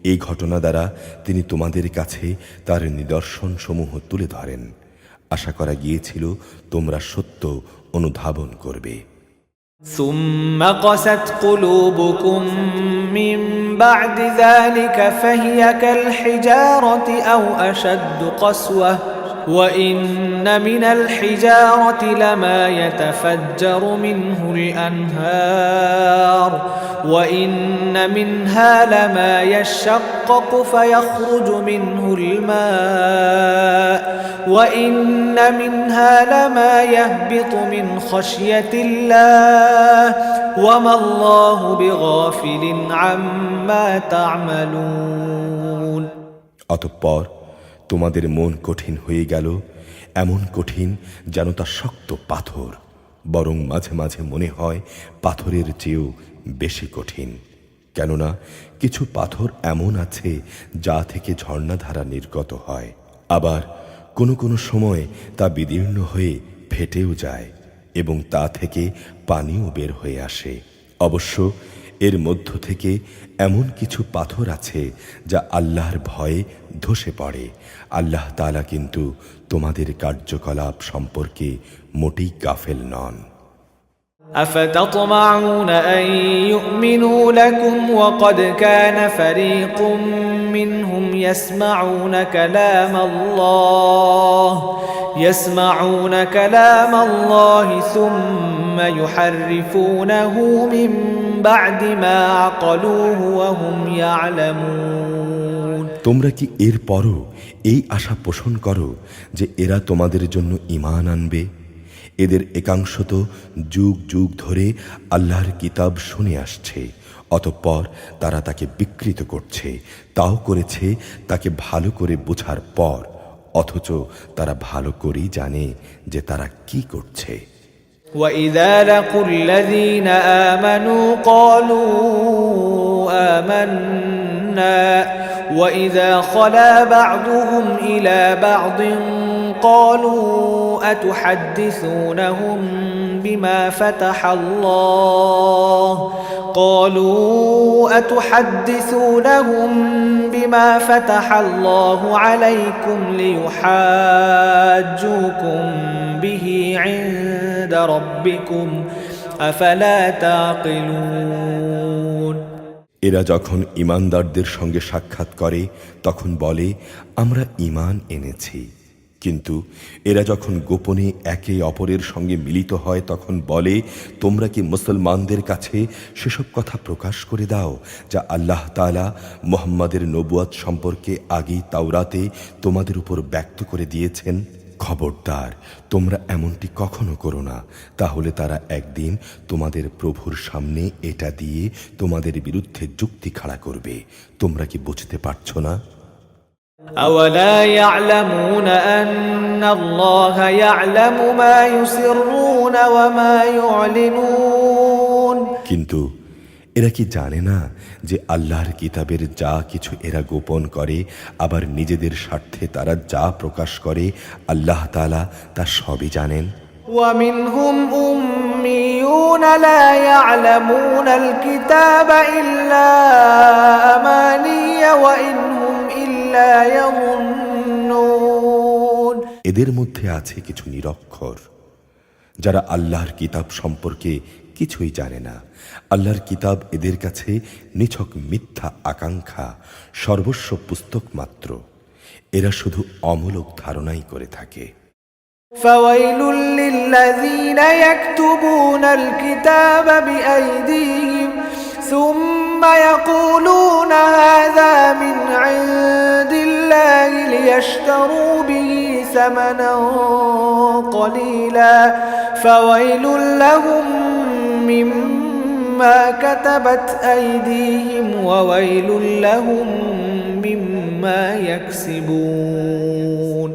এই ঘটনা দ্বারা তিনি তোমাদের কাছে তার নিদর্শনসমূহ তুলে ধরেন। আশা করা গিয়েছিল তোমরা সত্য অনুধাবন করবে। ثم قست قلوبكم من بعد ذلك فهي كالحجارة أو أشد قسوة وإن من الحجارة لما يتفجر منه الأنهار وإن منها لما يشقق فيخرج منه الماء وإن منها لما يهبط من خشية الله وما الله بغافل عما تعملون। অতঃপর তোমাদের মন কঠিন হয়ে গেল, এমন কঠিন যেন তা শক্ত পাথর, বরং মাঝে মাঝে মনে হয় পাথরের চেয়েও বেশি কঠিন। কেননা কিছু পাথর এমন আছে যা থেকে ঝর্ণাধারা নির্গত হয়, আবার কোনো কোনো সময় তা বিদীর্ণ হয়ে ফেটেও যায় এবং তা থেকে পানিও বের হয়ে আসে। অবশ্য এর মধ্য থেকে এমন কিছু পাথর আছে যা আল্লাহর ভয়ে ধসে পড়ে। আল্লাহ তাআলা কিন্তু তোমাদের কার্যকলাপ সম্পর্কে মোটেই গাফেল নন। أفتطمعون أن يؤمنوا لكم وقد كان فريق منهم يسمعون كلام الله ثم يحرفونه من بعد ما عقلوه وهم يعلمون। তোমরা কি এর পরও এই আশা পোষণ করো যে এরা তোমাদের জন্য ঈমান আনবে? এদের একাংশ তো যুগ যুগ ধরে আল্লাহর কিতাব শুনে আসছে, অতঃপর তারা তাকে বিকৃত করছে, তাও করেছে তাকে ভালো করে বোঝার পর, অথচ তারা ভালো করেই জানে যে তারা কি করছে। وَإِذَا لَقُوا الَّذِينَ آمَنُوا قَالُوا آمَنَّا وَإِذَا خَلَا بَعْضُهُمْ إِلَى بَعْضٍ قَالُوا أَتُحَدِّثُونَهُم بما فتح الله عليكم ليحاجوكم به عند ربكم أفلا تعقلون। এরা যখন ঈমানদারদের সঙ্গে সাক্ষাৎ করে তখন বলে আমরা ঈমান এনেছি, কিন্তু এরা যখন গোপনে একে অপরের সঙ্গে মিলিত হয় তখন বলে তোমরা কি মুসলমানদের কাছে সেসব কথা প্রকাশ করে দাও যা আল্লাহ তাআলা মুহাম্মাদের নবুয়ত সম্পর্কে আগেই তাওরাতে তোমাদের উপর ব্যক্ত করে দিয়েছেন। খবরদার, তোমরা এমনটি কখনো করো না, তাহলে তারা একদিন তোমাদের প্রভুর সামনে এটা দিয়ে তোমাদের বিরুদ্ধে যুক্তি খাড়া করবে। তোমরা কি বুঝতে পারছো না? أولا يعلمون أن الله يعلم ما يسرون وما يعلنون। কিন্তু এরা কি জানে না যে আল্লাহর কিতাবের যা কিছু এরা গোপন করে আবার নিজেদের স্বার্থে তারা যা প্রকাশ করে আল্লাহ তাআলা তা সবই জানেন। ومنهم أميون لا يعلمون الكتاب إلا أماني وإن هم إلا يظنون। এদের মধ্যে আছে কিছু নিরক্ষর যারা আল্লাহর কিতাব সম্পর্কে কিছুই জানে না। আল্লাহর কিতাব এদের কাছে নিছক মিথ্যা আকাঙ্ক্ষা, সর্বস্ব পুস্তক মাত্র। এরা শুধু অমূলক ধারণাই করে থাকে। فويل للذين يكتبون الكتاب بأيديهم ثم يقولون هذا من عند الله ليشتروا به ثمنا قليلا فويل لهم مما كتبت أيديهم وويل لهم مما يكسبون।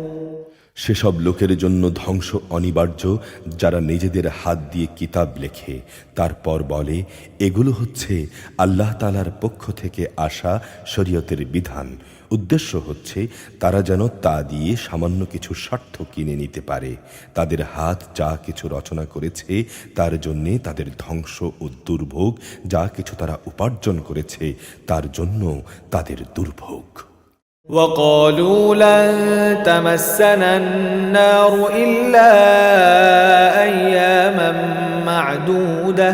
সেসব লোকের জন্য ধ্বংস অনিবার্য যারা নিজেদের হাত দিয়ে কিতাব লেখে, তারপর বলে এগুলো হচ্ছে আল্লাহ তাআলার পক্ষ থেকে আসা শরীয়তের বিধান। উদ্দেশ্য হচ্ছে তারা যেন তা দিয়ে সামান্য কিছু স্বার্থ কিনে নিতে পারে। তাদের হাত যা কিছু রচনা করেছে তার জন্যে তাদের ধ্বংস ও দুর্ভোগ, যা কিছু তারা উপার্জন করেছে তার জন্য তাদের দুর্ভোগ। وقالوا لن تمسنا النار إلا أياما معدودة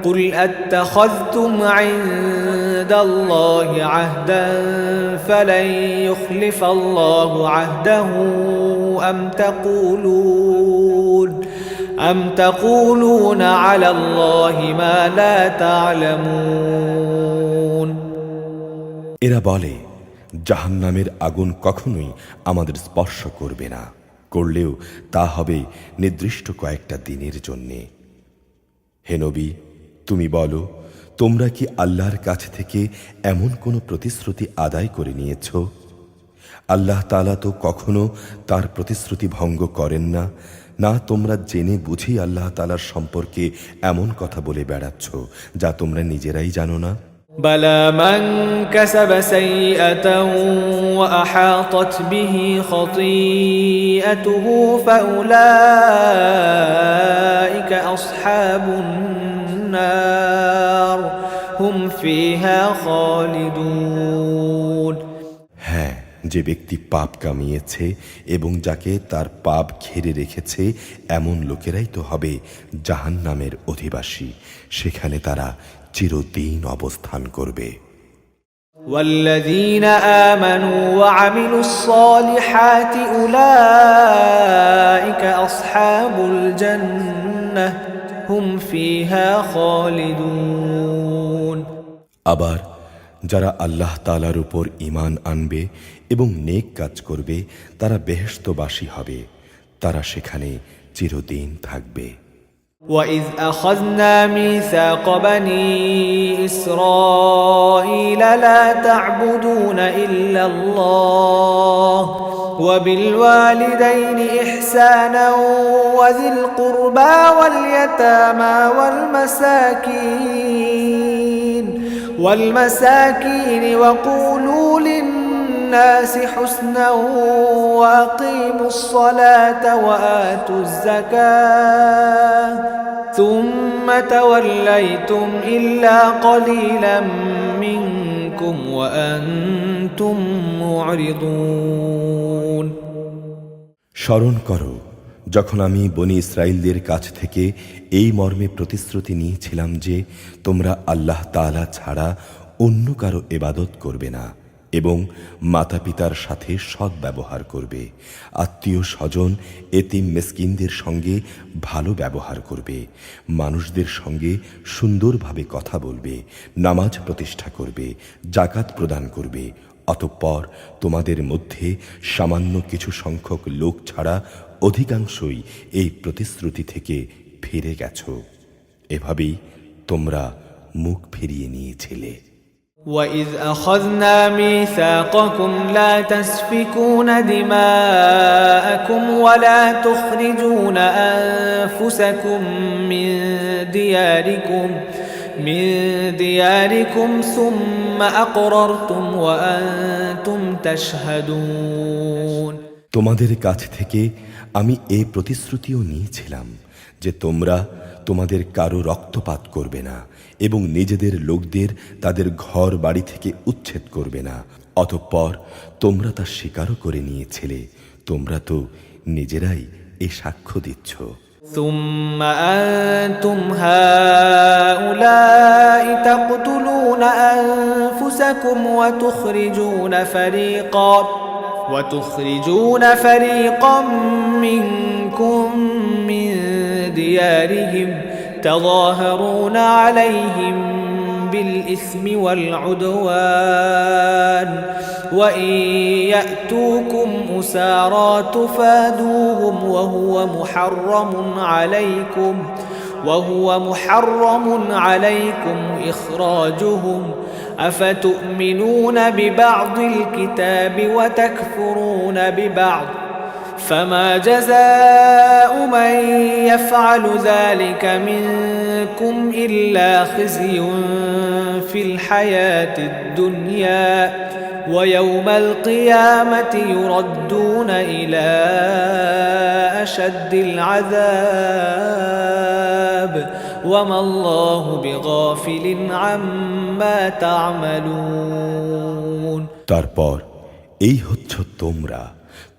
قل أتخذتم عند الله عهدا فلن يخلف الله عهده أم تقولون على الله ما لا تعلمون এরা বলে জাহান্নামের আগুন কখনোই আমাদের স্পর্শ করবে না, করলেও তা হবে নির্দিষ্ট কয়েকটা দিনের জন্যে। হে নবী, তুমি বলো, তোমরা কি আল্লাহর কাছ থেকে এমন কোনো প্রতিশ্রুতি আদায় করে নিয়েছ? আল্লাহ তাআলা তো কখনো তার প্রতিশ্রুতি ভঙ্গ করেন না। না তোমরা জেনে বুঝি আল্লাহ তাআলার সম্পর্কে এমন কথা বলে বেড়াচ্ছ যা তোমরা নিজেরাই জানো না। بلى من كسب سيئة وأحاطت به خطيئته فأولئك أصحاب النار هم فيها خالدون হ্যাঁ, যে ব্যক্তি পাপ কামিয়েছে এবং যাকে তার পাপ ঘিরে রেখেছে এমন লোকেরাই তো হবে জাহান্নামের অধিবাসী, সেখানে তারা চিরদিন অবস্থান করবে। والذين آمنوا وعملوا الصالحات أولئك أصحاب الجنة هم فيها خالدون আবার যারা আল্লাহ তাআলার উপর ঈমান আনবে এবং নেক কাজ করবে তারা বেহেশতবাসী হবে, তারা সেখানে চিরদিন থাকবে। وإذ أخذنا ميثاق بني إسرائيل لا تعبدون إلا الله وبالوالدين إحسانا وذي القربى واليتامى والمساكين وقولوا للناس حسنا وأقيموا الصلاة وآتوا الزكاة ثم توليتم إلا قليلا منكم وأنتم معرضون স্মরণ করো যখন আমি বনি ইসরাইলদের কাছ থেকে এই মর্মে প্রতিশ্রুতি নিয়েছিলাম যে তোমরা আল্লাহ তাআলা ছাড়া অন্য কারো ইবাদত করবে না এবং মাতা পিতার সাথে সৎ ব্যবহার করবে, আত্মীয় স্বজন এতিম মিসকিনদের সঙ্গে ভালো ব্যবহার করবে, মানুষদের সঙ্গে সুন্দরভাবে কথা বলবে, নামাজ প্রতিষ্ঠা করবে, যাকাত প্রদান করবে। অতঃপর তোমাদের মধ্যে সামান্য কিছু সংখ্যক লোক ছাড়া অধিকাংশই এই প্রতিশ্রুতি থেকে ফিরে গেছ। এভাবেই তোমরা মুখ ফিরিয়ে নিয়েছিলে। وَإِذْ أَخَذْنَا مِيثَاقَكُمْ لَا تَسْفِكُونَ دِمَاءَكُمْ وَلَا تُخْرِجُونَ أَنفُسَكُمْ من دياركم ثُمَّ أَقْرَرْتُمْ وَأَنْتُمْ تَشْهَدُونَ তোমাদের কাছ থেকে আমি এই প্রতিশ্রুতিও নিয়েছিলাম যে তোমরা তোমাদের কারো রক্তপাত করবে না এবং নিজেদের লোকদের তাদের ঘর বাড়ি থেকে উচ্ছেদ করবে না। অতঃপর তোমরা তা স্বীকারও করে নিয়েছিলে, তোমরা তো নিজেরাই এ সাক্ষ্য দিচ্ছ। ثم أنتم هؤلاء تقتلون أنفسكم وتخرجون فريقا منكم من ديارهم تظاهرون عليهم بالإثم والعدوان وإن يأتوكم أسارى تفادوهم وهو محرم عليكم إخراجهم أفتؤمنون ببعض الكتاب وتكفرون ببعض فما جزاء من يفعل ذلك منكم إلا خزي في الحياة الدنيا ويوم القيامة يردون إلى أشد العذاب وما الله بغافل عما تعملون তারপর এই হচ্ছ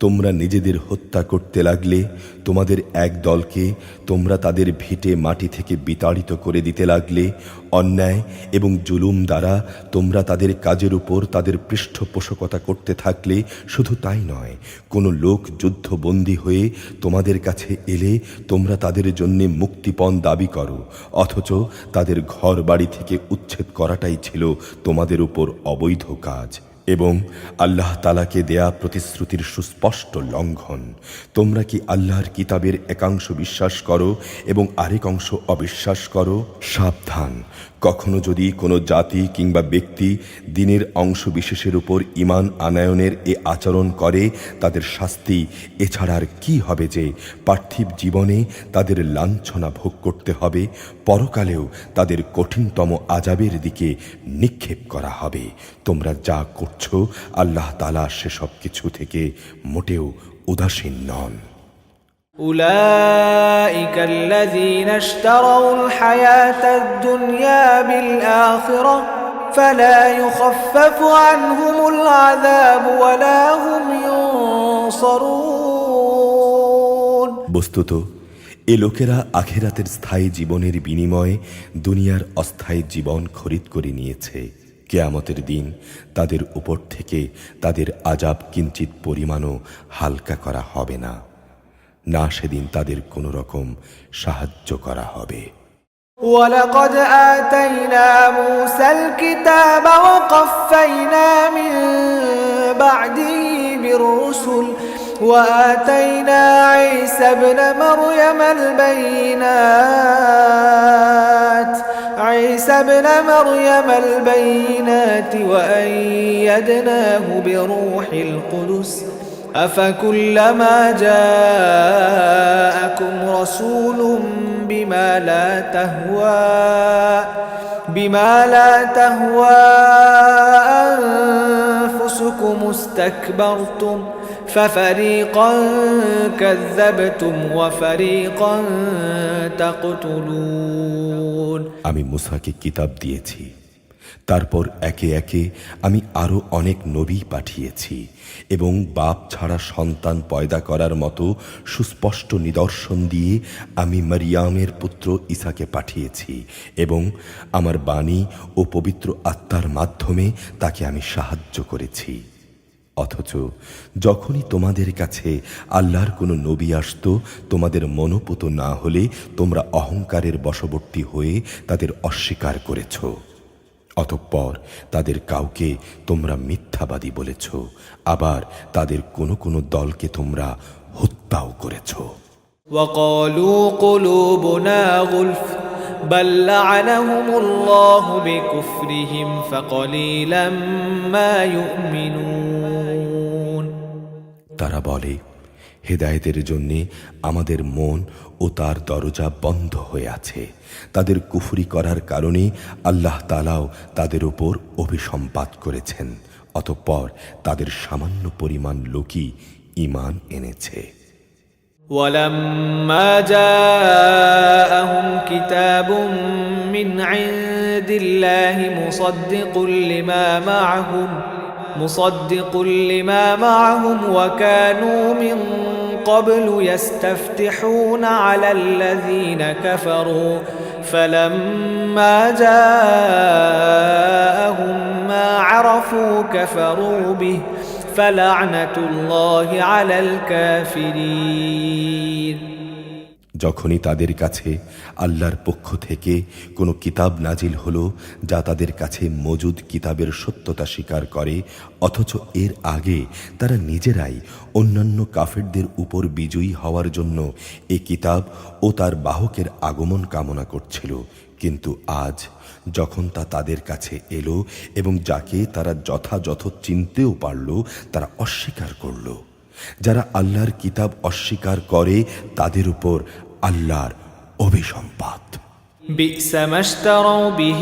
তোমরা নিজেদের হত্যা করতে লাগলে, তোমাদের এক দলকে তোমরা তাদের ভিটে মাটি থেকে বিতাড়িত করে দিতে লাগলে, অন্যায় এবং জুলুম দ্বারা তোমরা তাদের কাজের উপর তাদের পৃষ্ঠপোষকতা করতে থাকলে, শুধু তাই নয়, কোনো লোক যুদ্ধবন্দী হয়ে তোমাদের কাছে এলে তোমরা তাদের জন্যে মুক্তিপণ দাবি করো, অথচ তাদের ঘর বাড়ি থেকে উচ্ছেদ করাটাই ছিল তোমাদের উপর অবৈধ কাজ এবং আল্লাহ তাআলাকে দেয়া প্রতিশ্রুতির সুস্পষ্ট লঙ্ঘন। তোমরা কি আল্লাহর কিতাবের একাংশ বিশ্বাস করো এবং আরেক অংশ অবিশ্বাস করো? সাবধান, কখনো যদি কোনো জাতি কিংবা ব্যক্তি দ্বীনের অংশ বিশেষের উপর ঈমান আনয়নের এ আচরণ করে, তাদের শাস্তি এছাড়া আর কি হবে যে পার্থিব জীবনে তাদের লাঞ্ছনা ভোগ করতে হবে, পরকালেও তাদের কঠিনতম আযাবের দিকে নিক্ষেপ করা হবে। তোমরা যা করছো আল্লাহ তাআলা সেসব কিছু থেকে মোটেও উদাসীন নন। أولئك الذين اشتروا الحياة الدنيا بالآخرة فلا يخفف عنهم العذاب ولا هم ينصرون। বস্তুত এ লোকেরা আখিরাতের স্থায়ী জীবনের বিনিময়ে দুনিয়ার অস্থায়ী জীবন খরিদ করে নিয়েছে। কিয়ামতের দিন তাদের উপর থেকে তাদের আযাব কিঞ্চিত পরিমাণও হালকা করা হবে না, না সেদিন তাদের কোনো রকম সাহায্য করা হবে। ولقد آتينا موسى الكتاب وقفينا من بعده بالرسل وآتينا عيسى ابن مريم البينات وأيدناه بروح القدس أفكلما جاءكم رسول بما لا تهوى أنفسكم استكبرتم ففريقا كذبتم وفريقا تقتلون। আমি মুসাকে কিতাব দিয়েছি, তারপর একে একে আমি আরো অনেক নবী পাঠিয়েছি এবং বাপ ছাড়া সন্তান পয়দা করার মতো সুস্পষ্ট নিদর্শন দিয়ে আমি মারিয়ামের পুত্র ঈসাকে পাঠিয়েছি এবং আমার বাণী ও পবিত্র আত্মার মাধ্যমে তাকে আমি সাহায্য করেছি। অথচ যখনই তোমাদের কাছে আল্লাহর কোনো নবী আসত, তোমাদের মনোপুত না হলে তোমরা অহংকারের বশবর্তী হয়ে তাদের অস্বীকার করেছ। অতঃপর তাদের কাউকে তোমরা মিথ্যাবাদী বলেছ, আবার তাদের কোনো কোনো দলকে তোমরা হত্যাও করেছ। وقالوا قلوبنا غلف بل لعنهم الله بكفرهم فقليلا ما يؤمنون। তারা বলে, হেদায়েতের জন্যে আমাদের মন ও তার দরজা বন্ধ হয়ে আছে। তাদের কুফরি করার কারণে আল্লাহ তাআলাও তাদের উপর অভিসম্পাত করেছেন, অতঃপর তাদের সামান্য পরিমাণ লোকই ঈমান এনেছে। ولما جاءهم كتاب من عند الله مصدق لما معهم وكانوا من قبل يستفتحون على الذين كفروا فلما جاءهم ما عرفوا كفروا به فلعنة الله على الكافرين। যখনই তাদের কাছে আল্লাহর পক্ষ থেকে কোনো কিতাব নাজিল হলো যা তাদের কাছে মজুদ কিতাবের সত্যতা স্বীকার করে, অথচ এর আগে তারা নিজেরাই অন্যান্য কাফেরদের উপর বিজয়ী হওয়ার জন্য এই কিতাব ও তার বাহকের আগমন কামনা করছিল, কিন্তু আজ যখন তা তাদের কাছে এলো এবং যাকে তারা যথাযথ চিনতেও পারল, তারা অস্বীকার করল। যারা আল্লাহর কিতাব অস্বীকার করে তাদের উপর আল্লাহর অভিসম্পাত। بئس ما اشتروا به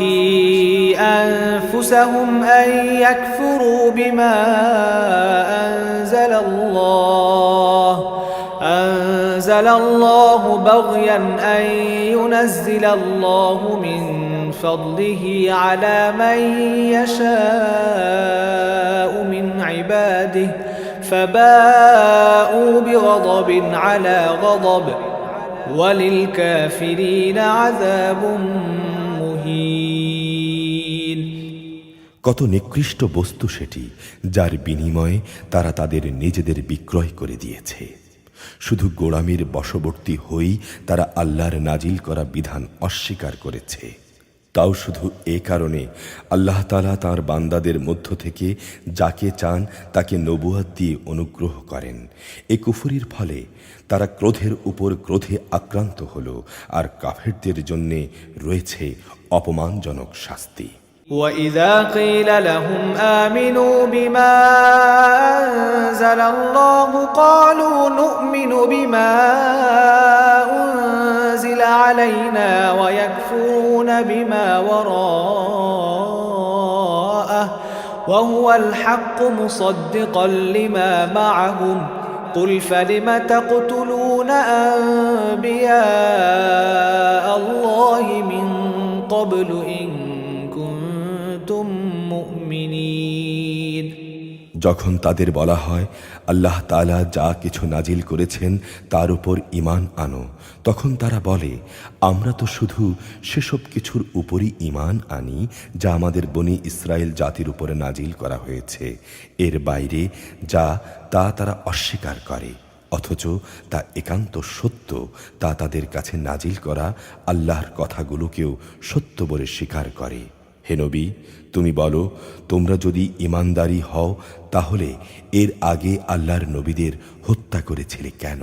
أنفسهم أن يكفروا بما أنزل الله بغيا أن ينزل الله من فضله على من يشاء من عباده فباءوا بغضب على غضب وللكافرين عذاب مهين। কত নিকৃষ্ট বস্তু সেটি, যার বিনিময়ে তারা তাদের নিজেদের বিক্রয় করে দিয়েছে। শুধু গোলামির বশবর্তী হয়েই তারা আল্লাহর নাজিল করা বিধান অস্বীকার করেছে। তাও শুধু এ কারণে আল্লাহ তাআলা তাঁর বান্দাদের মধ্য থেকে যাকে চান তাকে নবুয়ত দিয়ে অনুগ্রহ করেন। এ কুফরির ফলে তারা ক্রোধের উপর ক্রোধে আক্রান্ত হল, আর কাফেরদের জন্য রয়েছে অপমানজনক শাস্তি। وَإِذَا قِيلَ لَهُمْ آمِنُوا بِمَا أَنزَلَ اللَّهُ قَالُوا نُؤْمِنُ بِمَا أُنزِلَ عَلَيْنَا وَيَكْفُرُونَ بِمَا وَرَاءَهُ وَهُوَ الْحَقُّ مُصَدِّقًا لِمَا مَعَهُمْ قُلْ فَلِمَ تَقْتُلُونَ أَنبِيَاءَ اللَّهِ مِن قَبْلُ إِن كُنتُم مُؤْمِنِينَ। যখন তাদের বলা হয় আল্লাহ তাআলা যা কিছু নাজিল করেছেন তার উপর ঈমান আনো, তখন তারা বলে আমরা তো শুধু সেসব কিছুর উপরই ঈমান আনি যা আমাদের বনি ইসরায়েল জাতির উপরে নাজিল করা হয়েছে। এর বাইরে যা তা তারা অস্বীকার করে, অথচ তা একান্ত সত্য। তা তাদের কাছে নাজিল করা আল্লাহর কথাগুলোকেও সত্য বলে স্বীকার করে। হে নবী, তুমি বলো, তোমরা যদি ঈমানদারি হও তাহলে এর আগে আল্লাহর নবীদের হত্যা করেছিলে কেন?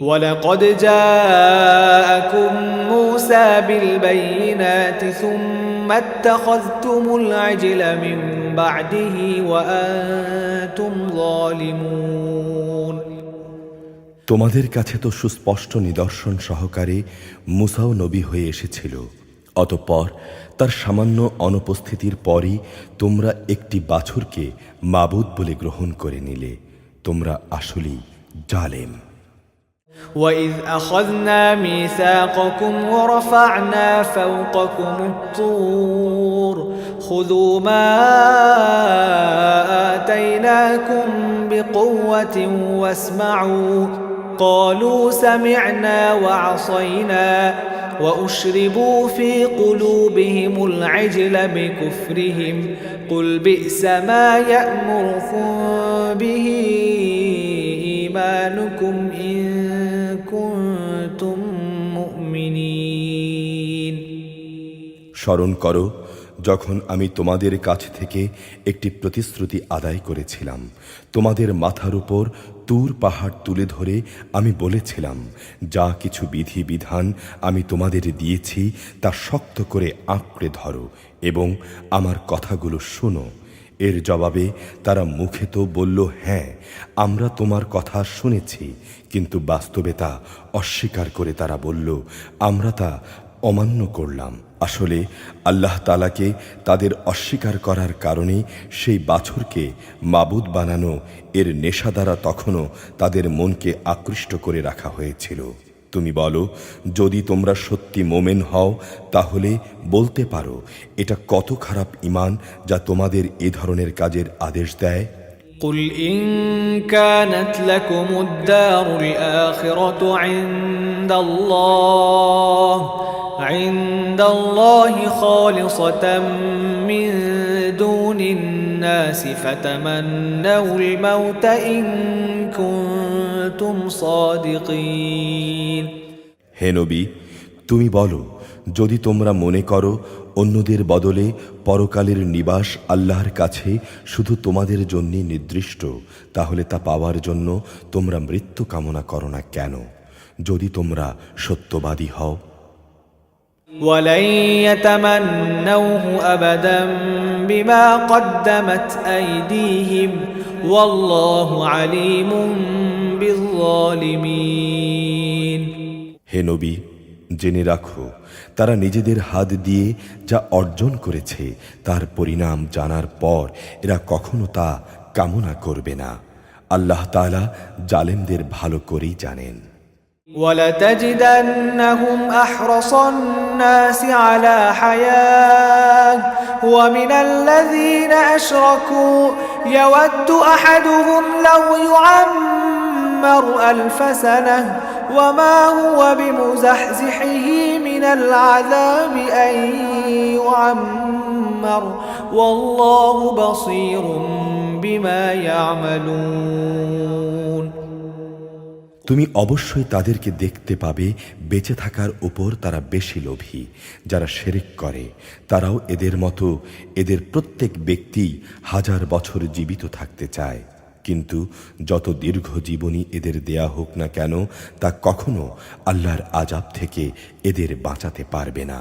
وَلَقَدْ جَاءَكُم مُّوسَى بِالْبَيِّنَاتِ ثُمَّ اتَّخَذْتُمُ الْعِجْلَ مِن بَعْدِهِ وَأَنتُمْ ظَالِمُونَ। তোমাদের কাছে তো সুস্পষ্ট নিদর্শন সহকারে মুসাও নবী হয়ে এসেছিল। অতঃপর তার সামান্য অনুপস্থিতির পরই তোমরা একটি বাছুরকে মাবুদ বলে গ্রহণ করে নিলে। তোমরা আসলেই জালেম। وَإِذْ أَخَذْنَا مِيثَاقَكُمْ وَرَفَعْنَا فَوْقَكُمُ الطُّورَ خُذُوا مَا آتَيْنَاكُمْ بِقُوَّةٍ وَاسْمَعُوا قَالُوا سَمِعْنَا وَعَصَيْنَا وَأُشْرِبُوا فِي قُلُوبِهِمُ الْعِجْلَ بِكُفْرِهِمْ قُلْ بِئْسَ مَا يَأْمُرُكُمْ بِهِ إِيمَانُكُمْ إِن كُنتُم مُؤْمِنِينَ। স্মরণ করো যখন আমি তোমাদের কাছ থেকে একটি প্রতিশ্রুতি আদায় করেছিলাম। তোমাদের মাথার উপর তুর পাহাড় তুলে ধরে আমি বলেছিলাম, যা কিছু বিধি বিধান আমি তোমাদের দিয়েছি তা শক্ত করে আঁকড়ে ধরো এবং আমার কথাগুলো শোনো। এর জবাবে তারা মুখে তো বলল, হ্যাঁ আমরা তোমার কথা শুনেছি, কিন্তু বাস্তবে তা অস্বীকার করে তারা বলল, আমরা তা অমান্য করলাম। আসলে আল্লাহ তাআলাকে তাদের অস্বীকার করার কারণে সেই বাছুরকে মাবুদ বানানো এর নেশা দ্বারা তখনও তাদের মনকে আকৃষ্ট করে রাখা হয়েছিল। তুমি বলো, যদি তোমরা সত্যি মোমেন হও তাহলে বলতে পারো এটা কত খারাপ ঈমান যা তোমাদের এ ধরনের কাজের আদেশ দেয়। قُلْ إِن كَانَتْ لَكُمُ الدَّارُ الْآخِرَةُ عِندَ اللَّهِ خَالِصَةً مِّن دُونِ النَّاسِ فَتَمَنَّوُا الْمَوْتَ إِن كُنتُمْ صَادِقِينَ। হে নবী, তুমি বলো, যদি তোমরা মনে করো অন্যদের বদলে পরকালের নিবাস আল্লাহর কাছে শুধু তোমাদের জন্য নির্দিষ্ট, তাহলে তা পাওয়ার জন্য তোমরা মৃত্যু কামনা করো না কেন, যদি তোমরা সত্যবাদী হও? ولن يتمنوه أبدا بما قدمت أيديهم والله عليم بالظالمين হে নবী, জেনে রাখো তারা নিজেদের হাত দিয়ে যা অর্জন করেছে তার পরিণাম জানার পর এরা কখনো তা কামনা করবে না। আল্লাহ তাআলা জালেমদের ভালো করেই জানেন। ولتجدنهم أحرص الناس على حياة ومن الذين أشركوا يود أحدهم لو يعمر 1000 سنة وما هو بمزحزحه من العذاب أن يعمر والله بصير بما يعملون তুমি অবশ্যই তাদেরকে দেখতে পাবে বেঁচে থাকার উপর তারা বেশি লোভী। যারা শিরক করে তারাও এদের মতো, এদের প্রত্যেক ব্যক্তি 1000 বছর জীবিত থাকতে চায়, কিন্তু যত দীর্ঘ জীবনী এদের দেয়া হোক না কেন তা কখনো আল্লাহর আযাব থেকে এদের বাঁচাতে পারবে না।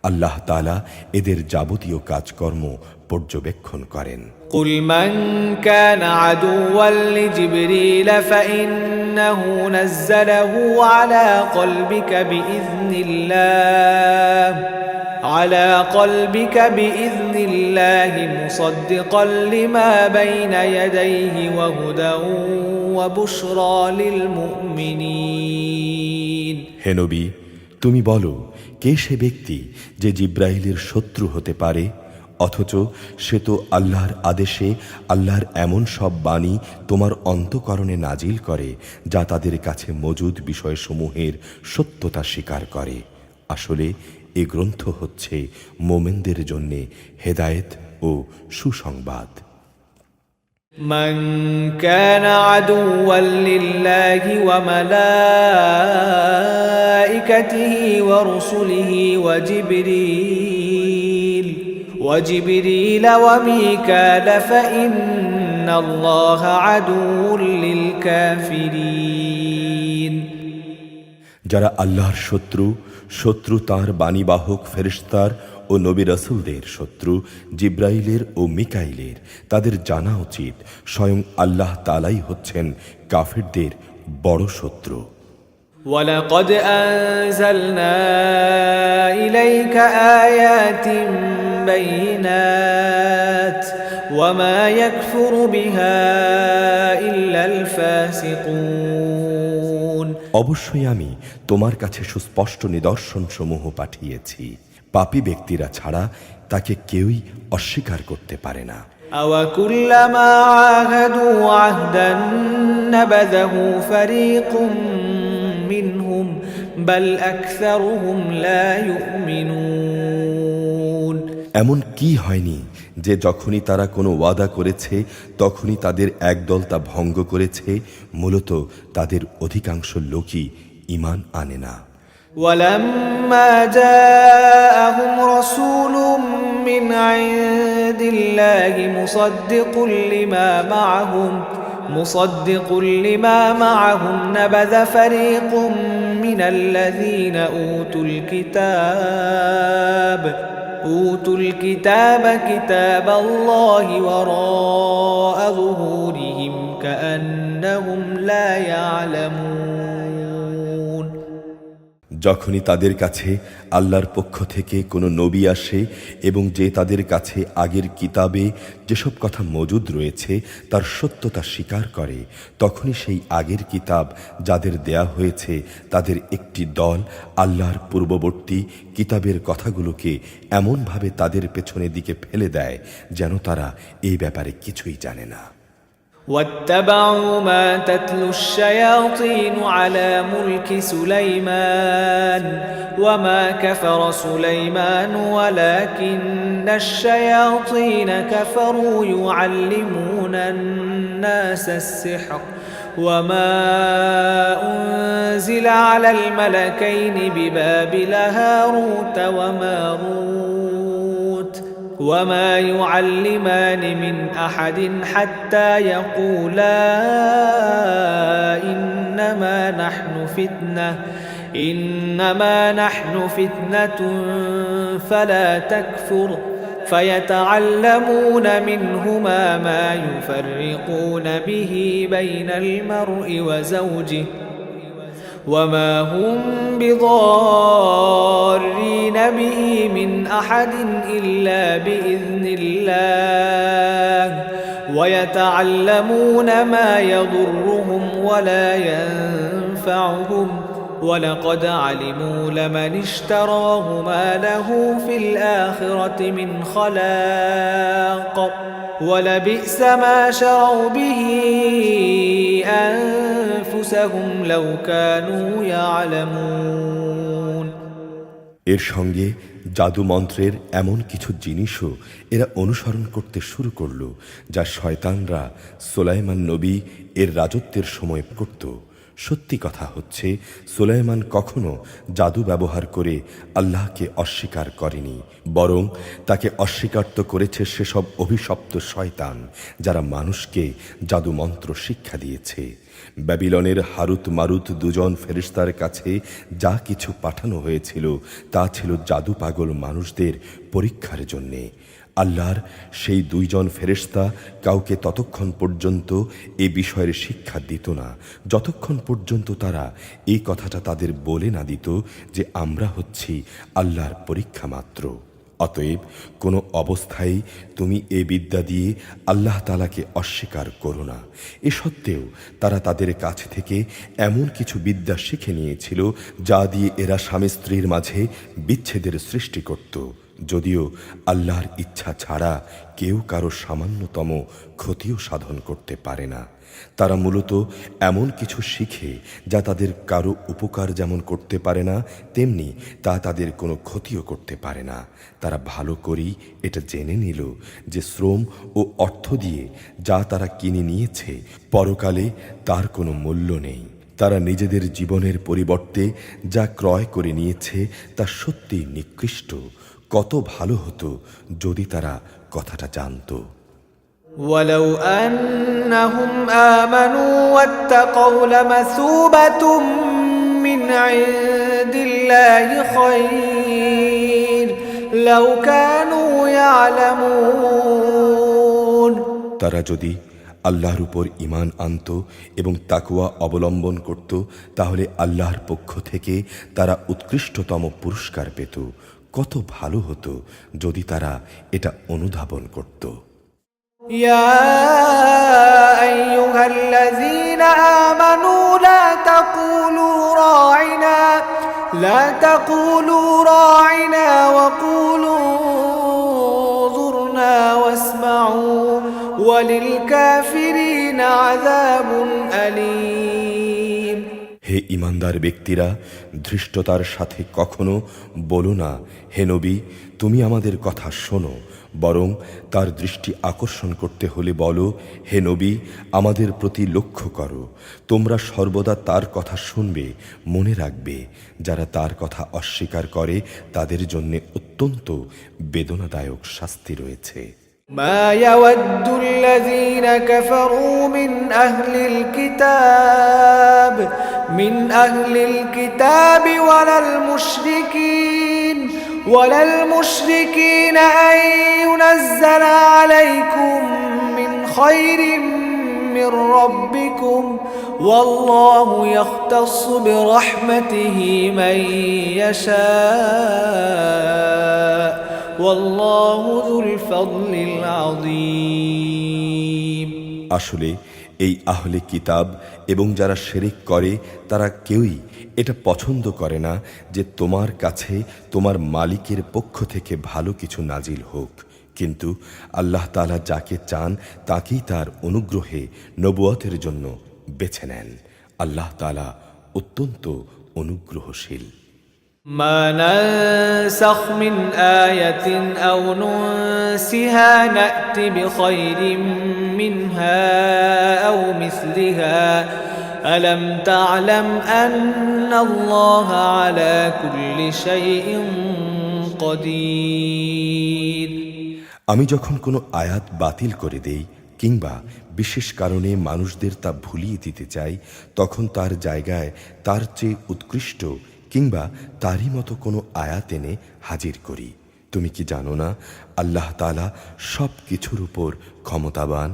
আল্লাহ তাআলা এদের যাবতীয় কাজকর্ম পর্যবেক্ষণ করেন। قل من كان عدوا لجبريل فإنه نزله على قلبك بإذن الله مصدقا لما بين يديه وهدى وبشرى للمؤمنين হে নবী, তুমি বলো, কে সে ব্যক্তি যে জিব্রাইলের শত্রু হতে পারে, অথচ সে তো আল্লাহর আদেশে আল্লাহর এমন সব বাণী তোমার অন্তঃকরণে নাজিল করে যা তাদের কাছে মজুদ বিষয়সমূহের সত্যতা স্বীকার করে। আসলে এ গ্রন্থ হচ্ছে মোমেনদের জন্য হেদায়েত ও সুসংবাদ। من كان عدوا لله وملائكته ورسله وجبريل وميكال فإن الله عدو للكافرين যারা আল্লাহর শত্রু তাঁর বাণীবাহক ফেরেশতার ও নবী রাসূলদের শত্রু জিব্রাইলের ও মিকাইলের, তাদের জানা উচিত স্বয়ং আল্লাহ তাআলাই হচ্ছেন কাফিরদের বড় শত্রু। ولقد أنزلنا إليك آيات بينات وما يكفر بها إلا الفاسقون অবশ্যই আমি তোমার কাছে সুস্পষ্ট নিদর্শন সমূহ পাঠিয়েছি, পাপী ব্যক্তিরা ছাড়া তাকে কেউই অস্বীকার করতে পারে না। أَوَكُلَّمَا عَاهَدُوا عَهْدًا نَبَذَهُ فَرِيقٌ مِّنْهُمْ بَلْ أَكْثَرُهُمْ لَا يُؤْمِنُونَ এমন কি হয়নি যে যখনই তারা কোনো ওয়াদা করেছে তখনই তাদের একদল তা ভঙ্গ করেছে? মূলত তাদের অধিকাংশ লোকই ঈমান আনে না। ولما جاءهم رسول من عند الله مصدق لما معهم نبذ فريق من الذين أوتوا الكتاب كتاب الله وراء ظهورهم كأنهم لا يعلمون যখনই তাদের কাছে আল্লাহর পক্ষ থেকে কোনো নবী আসে এবং যে তাদের কাছে আগের কিতাবে যেসব কথা মজুদ রয়েছে তার সত্যতা স্বীকার করে, তখনই সেই আগের কিতাব যাদের দেয়া হয়েছে তাদের একটি দল আল্লাহর পূর্ববর্তী কিতাবের কথাগুলোকে এমনভাবে তাদের পেছনের দিকে ফেলে দেয় যেন তারা এই ব্যাপারে কিছুই জানে না। واتبعوا ما تتلو الشياطين على ملك سليمان وما كفر سليمان ولكن الشياطين كفروا يعلمون الناس السحر وما أنزل على الملكين ببابل هاروت وماروت وما يعلمان من أحد حتى يقولا إنما نحن فتنة فلا تكفر فيتعلمون منهما ما يفرقون به بين المرء وزوجه وما هم بضارين به من أحد إلا بإذن الله ويتعلمون ما يضرهم ولا ينفعهم ولقد علموا لمن اشتراه ما له في الآخرة من خلاق ولبئس ما شروا به أنفسهم لو كانوا يعلمون এর সঙ্গে জাদু মন্ত্রের এমন কিছু জিনিসও এরা অনুসরণ করতে শুরু করল যা শয়তানরা সুলাইমান নবী এর রাজত্বের সময় করত। সত্যি কথা হচ্ছে সুলাইমান কখনো জাদু ব্যবহার করে আল্লাহকে অস্বীকার করেনি, বরং তাকে অস্বীকার তো করেছে সেসব অভিশপ্ত শয়তান যারা মানুষকে জাদু মন্ত্র শিক্ষা দিয়েছে। ব্যাবিলনের হারুত মারুত দুজন ফেরেশতার কাছে যা কিছু পাঠানো হয়েছিল তা ছিল জাদু পাগল মানুষদের পরীক্ষার জন্যে। আল্লাহর সেই দুইজন ফেরেশতা কাউকে ততক্ষণ পর্যন্ত এ বিষয়ের শিক্ষা দিত না যতক্ষণ পর্যন্ত তারা এই কথাটা তাদের বলে না দিত যে আমরা হচ্ছি আল্লাহর পরীক্ষা মাত্র। অতএব কোনো অবস্থায় তুমি এ বিদ্যা দিয়ে আল্লাহ তাআলাকে অস্বীকার করো না। এ সত্ত্বেও তারা তাদের কাছ থেকে এমন কিছু বিদ্যা শিখে নিয়েছিল যা দিয়ে এরা স্বামী স্ত্রীর মাঝে বিচ্ছেদের সৃষ্টি করত, যদিও আল্লাহর ইচ্ছা ছাড়া কেউ কারো সামান্যতম ক্ষতিও সাধন করতে পারে না। তারা মূলত এমন কিছু শিখে যা তাদের কারো উপকার যেমন করতে পারে না, তেমনি তা তাদের কোনো ক্ষতিও করতে পারে না। তারা ভালো করেই এটা জেনে নিল যে শ্রম ও অর্থ দিয়ে যা তারা কিনে নিয়েছে পরকালে তার কোনো মূল্য নেই। তারা নিজেদের জীবনের পরিবর্তে যা ক্রয় করে নিয়েছে তা সত্যিই নিকৃষ্ট। কত ভালো হতো যদি তারা কথাটা জানতো। ولو أنهم آمنوا واتقوا لمثوبة من عند الله خير لو كانوا يعلمون তারা যদি আল্লাহর উপর ঈমান আনত এবং তাকওয়া অবলম্বন করত তাহলে আল্লাহর পক্ষ থেকে তারা উৎকৃষ্টতম পুরস্কার পেত। কত ভালো হতো যদি তারা এটা অনুধাবন করত। يا أيها الذين آمنوا لا تقولوا راعنا وقولوا انظرنا واسمعوا وللكافرين عذاب أليم হে ঈমানদার ব্যক্তিরা, ধৃষ্টতার সাথে কখনো বলো না হে নবী তুমি আমাদের কথা শোনো, বরং তার দৃষ্টি আকর্ষণ করতে হলে বলো হে নবী আমাদের প্রতি লক্ষ্য করো। তোমরা সর্বদা তার কথা শুনবে, মনে রাখবে যারা তার কথা অস্বীকার করে তাদের জন্য অত্যন্ত বেদনাদায়ক শাস্তি রয়েছে। ما يود الذين كفروا من أهل الكتاب ولا المشركين أن ينزل عليكم من خير من ربكم والله يختص برحمته من يشاء والله ذو الفضل العظيم আসলে এই আহলে কিতাব এবং যারা শিরক করে তারা কেউই এটা পছন্দ করে না যে তোমার কাছে তোমার মালিকের পক্ষ থেকে ভালো কিছু নাজিল হোক, কিন্তু আল্লাহ তাআলা যাকে চান তাকেই তার অনুগ্রহে নবুয়তের জন্য বেছে নেন। আল্লাহ তাআলা অত্যন্ত অনুগ্রহশীল। ما ننسخ من آية أو ننسها نأت بخير منها أو مثلها ألم تعلم أن الله على كل شيء قدير আমি যখন কোনো আয়াত বাতিল করে দেই কিংবা বিশেষ কারণে মানুষদের তা ভুলিয়ে দিতে চাই, তখন তার জায়গায় তার চেয়ে উৎকৃষ্ট কিংবা তারই মতো কোনো আয়াত এনে হাজির করি। তুমি কি জানো না আল্লাহ তাআলা সব কিছুর উপর ক্ষমতাবান?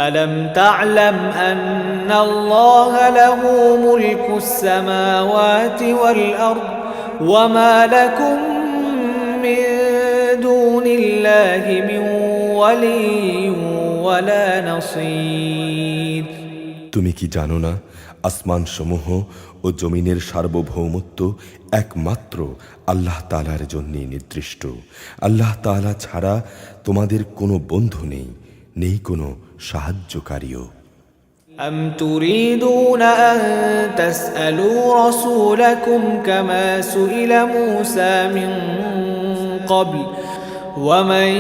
ألم تعلم أن الله له ملك السماوات والأرض وما لكم من دون الله من ولي ولا نصير। তুমি কি জানো না আসমান সমূহ ও জমিনের সার্বভৌমত্ব একমাত্র আল্লাহ তাআলার জন্য নির্দিষ্ট। আল্লাহ তাআলা ছাড়া তোমাদের কোনো বন্ধু নেই, নেই কোনো সাহায্যকারীও। أم تريدون أن تسألوا رسولكم كما سئل موسى من قبل ومن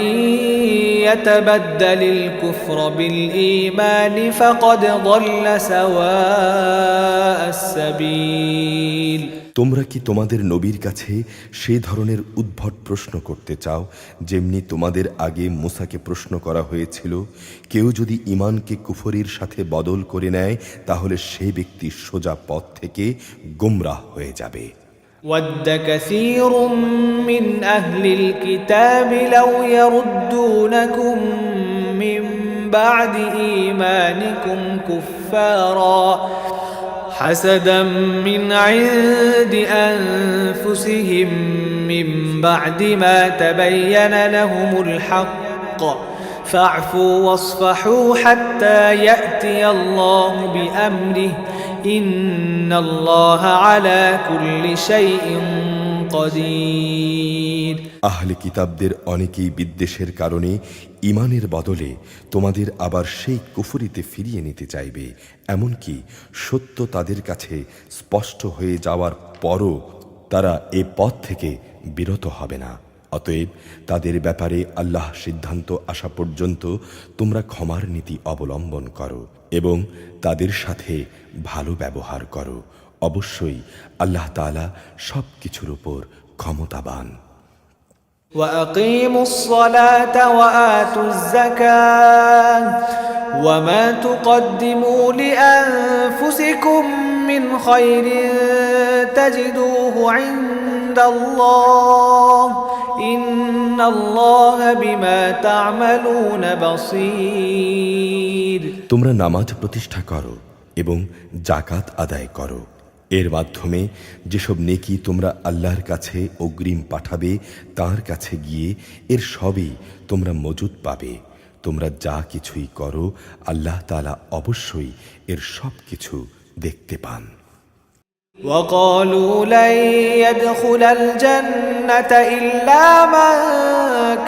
يتبدل الكفر بالإيمان فقد ضل سواء السبيل। তোমরা কি তোমাদের নবীর কাছে সেই ধরনের উদ্ভট প্রশ্ন করতে চাও যেমনি তোমাদের আগে মুসাকে প্রশ্ন করা হয়েছিল? কেউ যদি ঈমানকে কুফরির সাথে বদল করে নেয় তাহলে সেই ব্যক্তি সোজা পথ থেকে গোমরাহ হয়ে যাবে। ود كثير من أهل الكتاب لو يردونكم من بعد إيمانكم كفارا حسدا من عند أنفسهم من بعد ما تبين لهم الحق فاعفوا واصفحوا حتى يأتي الله بأمره إن الله على كل شيء قدير। আহলে কিতাবদের অনেকেই বিদ্বেষের কারণে ঈমানের বদলে তোমাদের আবার সেই কুফরিতে ফিরিয়ে নিতে চাইবে, এমনকি সত্য তাদের কাছে স্পষ্ট হয়ে যাওয়ার পরও তারা এ পথ থেকে বিরত হবে না। অতএব তাদের ব্যাপারে আল্লাহ সিদ্ধান্ত আসা পর্যন্ত তোমরা ক্ষমার নীতি অবলম্বন করো এবং তাদের সাথে ভালো ব্যবহার করো। অবশ্যই আল্লাহ তাআলা সব কিছুর উপর ক্ষমতাবান। وأقيموا الصلاة وآتوا الزكاة وما تقدموا لأنفسكم من خير تجدوه عند الله إن الله بما تعملون بصير। তোমরা নামাজ প্রতিষ্ঠা করো এবং যাকাত আদায় করো। এর মাধ্যমে যেসব নেকি তোমরা আল্লাহর কাছে অগ্রিম পাঠাবে তার কাছে গিয়ে এর সবই তোমরা মজুদ পাবে। তোমরা যা কিছুই করো আল্লাহ তাআলা অবশ্যই এর সব কিছু দেখতে পান। وقالوا لن يدخل الجنة إلا من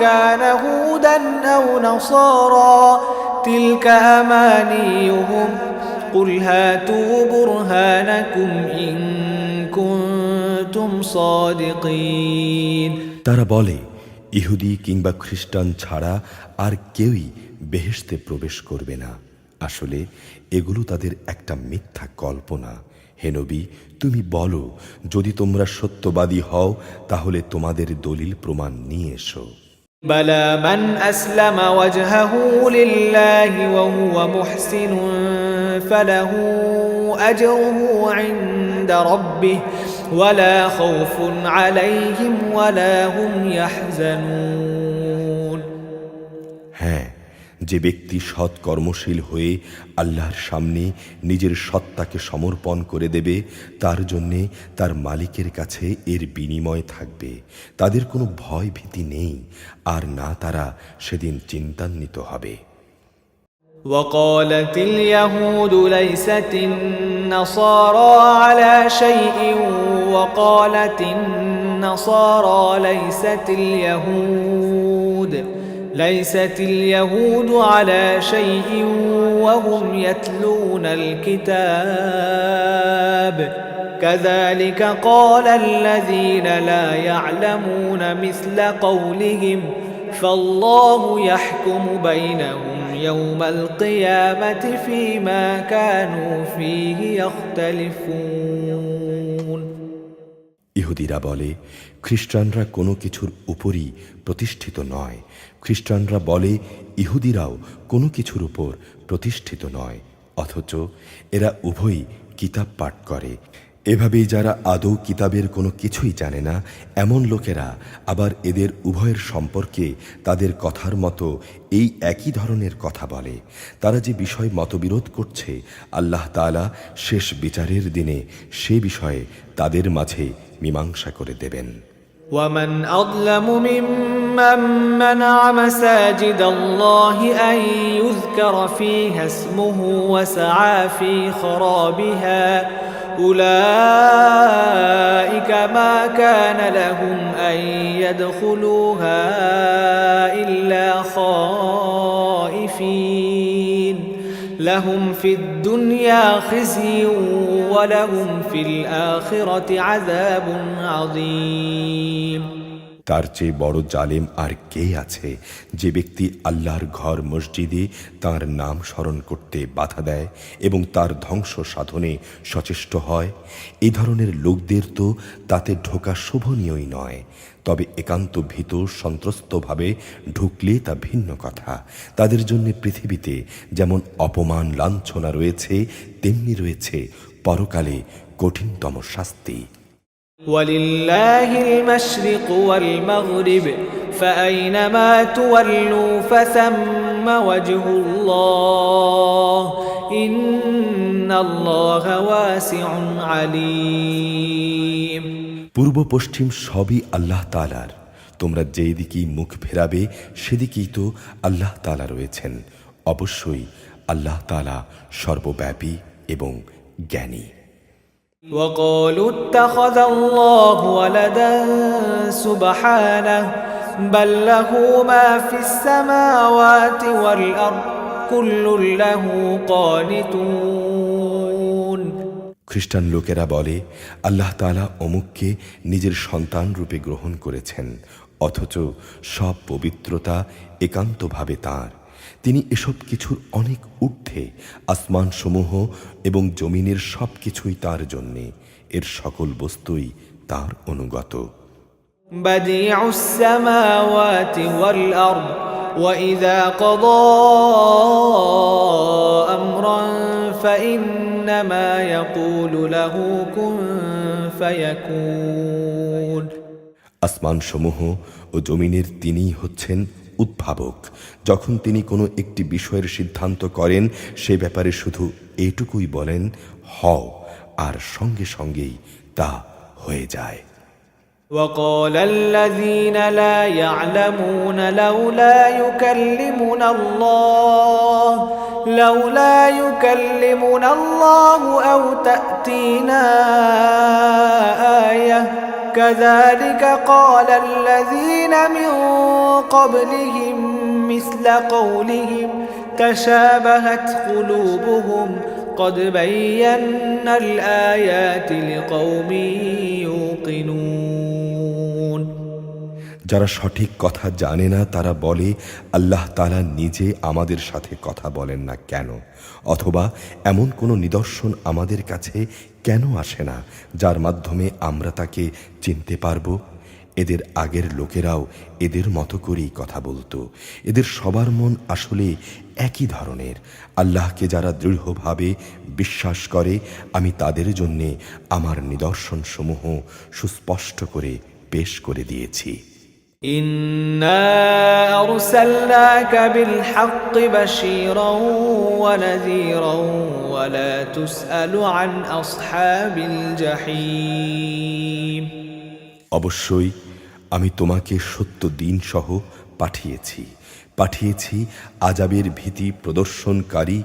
كان هودا أو نصارى تلك أمانيهم قل هاتوا برهانكم إن كنتم صادقين। তারা বলে ইহুদি কিংবা খ্রিস্টান ছাড়া আর কেউই বেহেশতে প্রবেশ করবে না। আসলে এগুলো তাদের একটা মিথ্যা কল্পনা। হে নবী, তুমি বলো যদি তোমরা সত্যবাদী হও তাহলে তোমাদের দলিল প্রমাণ নিয়ে এসো। بلى من أسلم وجهه لله وهو محسن فله أجره عند ربه ولا خوف عليهم ولا هم يحزنون। হ্যাঁ, যে ব্যক্তি সৎ কর্মশীল হয়ে আল্লাহর সামনে নিজের সত্তাকে সমর্পণ করে দেবে তার জন্যে তার মালিকের কাছে এর বিনিময় থাকবে। তাদের কোনো ভয় ভীতি নেই আর না তারা সেদিন চিন্তান্বিত হবে। وقالت اليهود ليست النصارى على شيء وقالت النصارى ليست اليهود على شيء وهم يتلون الكتاب كذلك قال الذين لا يعلمون مثل قولهم فالله يحكم بينهم يوم القيامة فيما كانوا فيه يختلفون। ইহুদিরা বলে, খ্রিস্টানরা কোনো কিছুর উপরই প্রতিষ্ঠিত নয়। খ্রিস্টানরা বলে, ইহুদিরাও কোনো কিছুর উপর প্রতিষ্ঠিত নয়, অথচ এরা উভয়ই কিতাব পাঠ করে। এভাবেই যারা আদৌ কিতাবের কোনো কিছুই জানে না, এমন লোকেরা আবার এদের উভয়ের সম্পর্কে তাদের কথার মতো এই একই ধরনের কথা বলে। তারা যে বিষয় মতবিরোধ করছে, আল্লাহ তাআলা শেষ বিচারের দিনে সে বিষয়ে তাদের মাঝে মীমাংসা করে দেবেন। ومن أظلم ممن منع مساجد الله أن يذكر فيها اسمه وسعى في خرابها أولئك ما كان لهم أن يدخلوها إلا خائفين لهم في الدنيا خزي ولهم في الآخرة عذاب عظيم। তার চেয়ে বড় জালেম আর কে আছে যে ব্যক্তি আল্লাহর ঘর মসজিদে তার নাম স্মরণ করতে বাধা দেয় এবং তার ধ্বংস সাধনে সচেষ্ট হয়। এই ধরনের লোকদের তো তাতে ঢোকা শোভনীয়ই নয়, তবে একান্ত ভীত সন্ত্রস্তভাবে ঢুকলে তা ভিন্ন কথা। তাদের জন্য পৃথিবীতে যেমন অপমান লাঞ্ছনা রয়েছে, তেমনি রয়েছে পরকালে কঠিনতম শাস্তি। ولله المشرق والمغرب فأينما تولوا فثم وجه الله إن الله واسع عليم। পূর্ব পশ্চিম সবই আল্লাহ তাআলার। তোমরা যেই দিকেই মুখ ফেরাবে সেদিকেই তো আল্লাহ তাআলা রয়েছেন। অবশ্যই আল্লাহ তাআলা সর্বব্যাপী এবং জ্ঞানী। وقالوا اتخذ الله ولدا سبحانه بل له ما في السماوات والأرض كل له قانتون। খ্রিস্টান লোকেরা বলে, আল্লাহ তাআলা অমুককে নিজের সন্তান রূপে গ্রহণ করেছেন, অথচ সব পবিত্রতা একান্তভাবে তাঁর। তিনি এসব কিছুর অনেক ঊর্ধ্বে। আসমান সমূহ এবং জমিনের সব কিছুই তাঁর জন্যে, এর সকল বস্তুই তাঁর অনুগত। بديع السماوات والأرض وإذا قضى أمرا فإنما يقول له كن فيكون। আসমান সমূহ ও জমিনের তিনিই হচ্ছেন উদ্ভাবক। যখন তিনি কোনো একটি বিষয়ের সিদ্ধান্ত করেন, সে ব্যাপারে শুধু এইটুকুই বলেন, হও, আর সঙ্গে সঙ্গেই তা হয়ে যায়। وقال الذين لا يعلمون لولا يكلمنا الله أو تأتينا آية كذلك قال الذين من قبلهم مثل قولهم تشابهت قلوبهم قد بينا الآيات لقوم يوقنون। যারা সঠিক কথা জানে না তারা বলে, আল্লাহ তাআলা নিজে আমাদের সাথে কথা বলেন না কেন, অথবা এমন কোনো নিদর্শন আমাদের কাছে কেন আসে না যার মাধ্যমে আমরা তাকে চিনতে পারব। এদের আগের লোকেরাও এদের মতো করেই কথা বলতো। এদের সবার মন আসলে একই ধরনের। আল্লাহকে যারা দৃঢ়ভাবে বিশ্বাস করে, আমি তাদের জন্যে আমার নিদর্শনসমূহ সুস্পষ্ট করে পেশ করে দিয়েছি। إنا أرسلناك بالحق بشيرا ونذيرا ولا تسأل عن أصحاب الجحيم। অবশ্যই আমি তোমাকে সত্য দিন সহ পাঠিয়েছি আযাবের ভীতি প্রদর্শনকারী,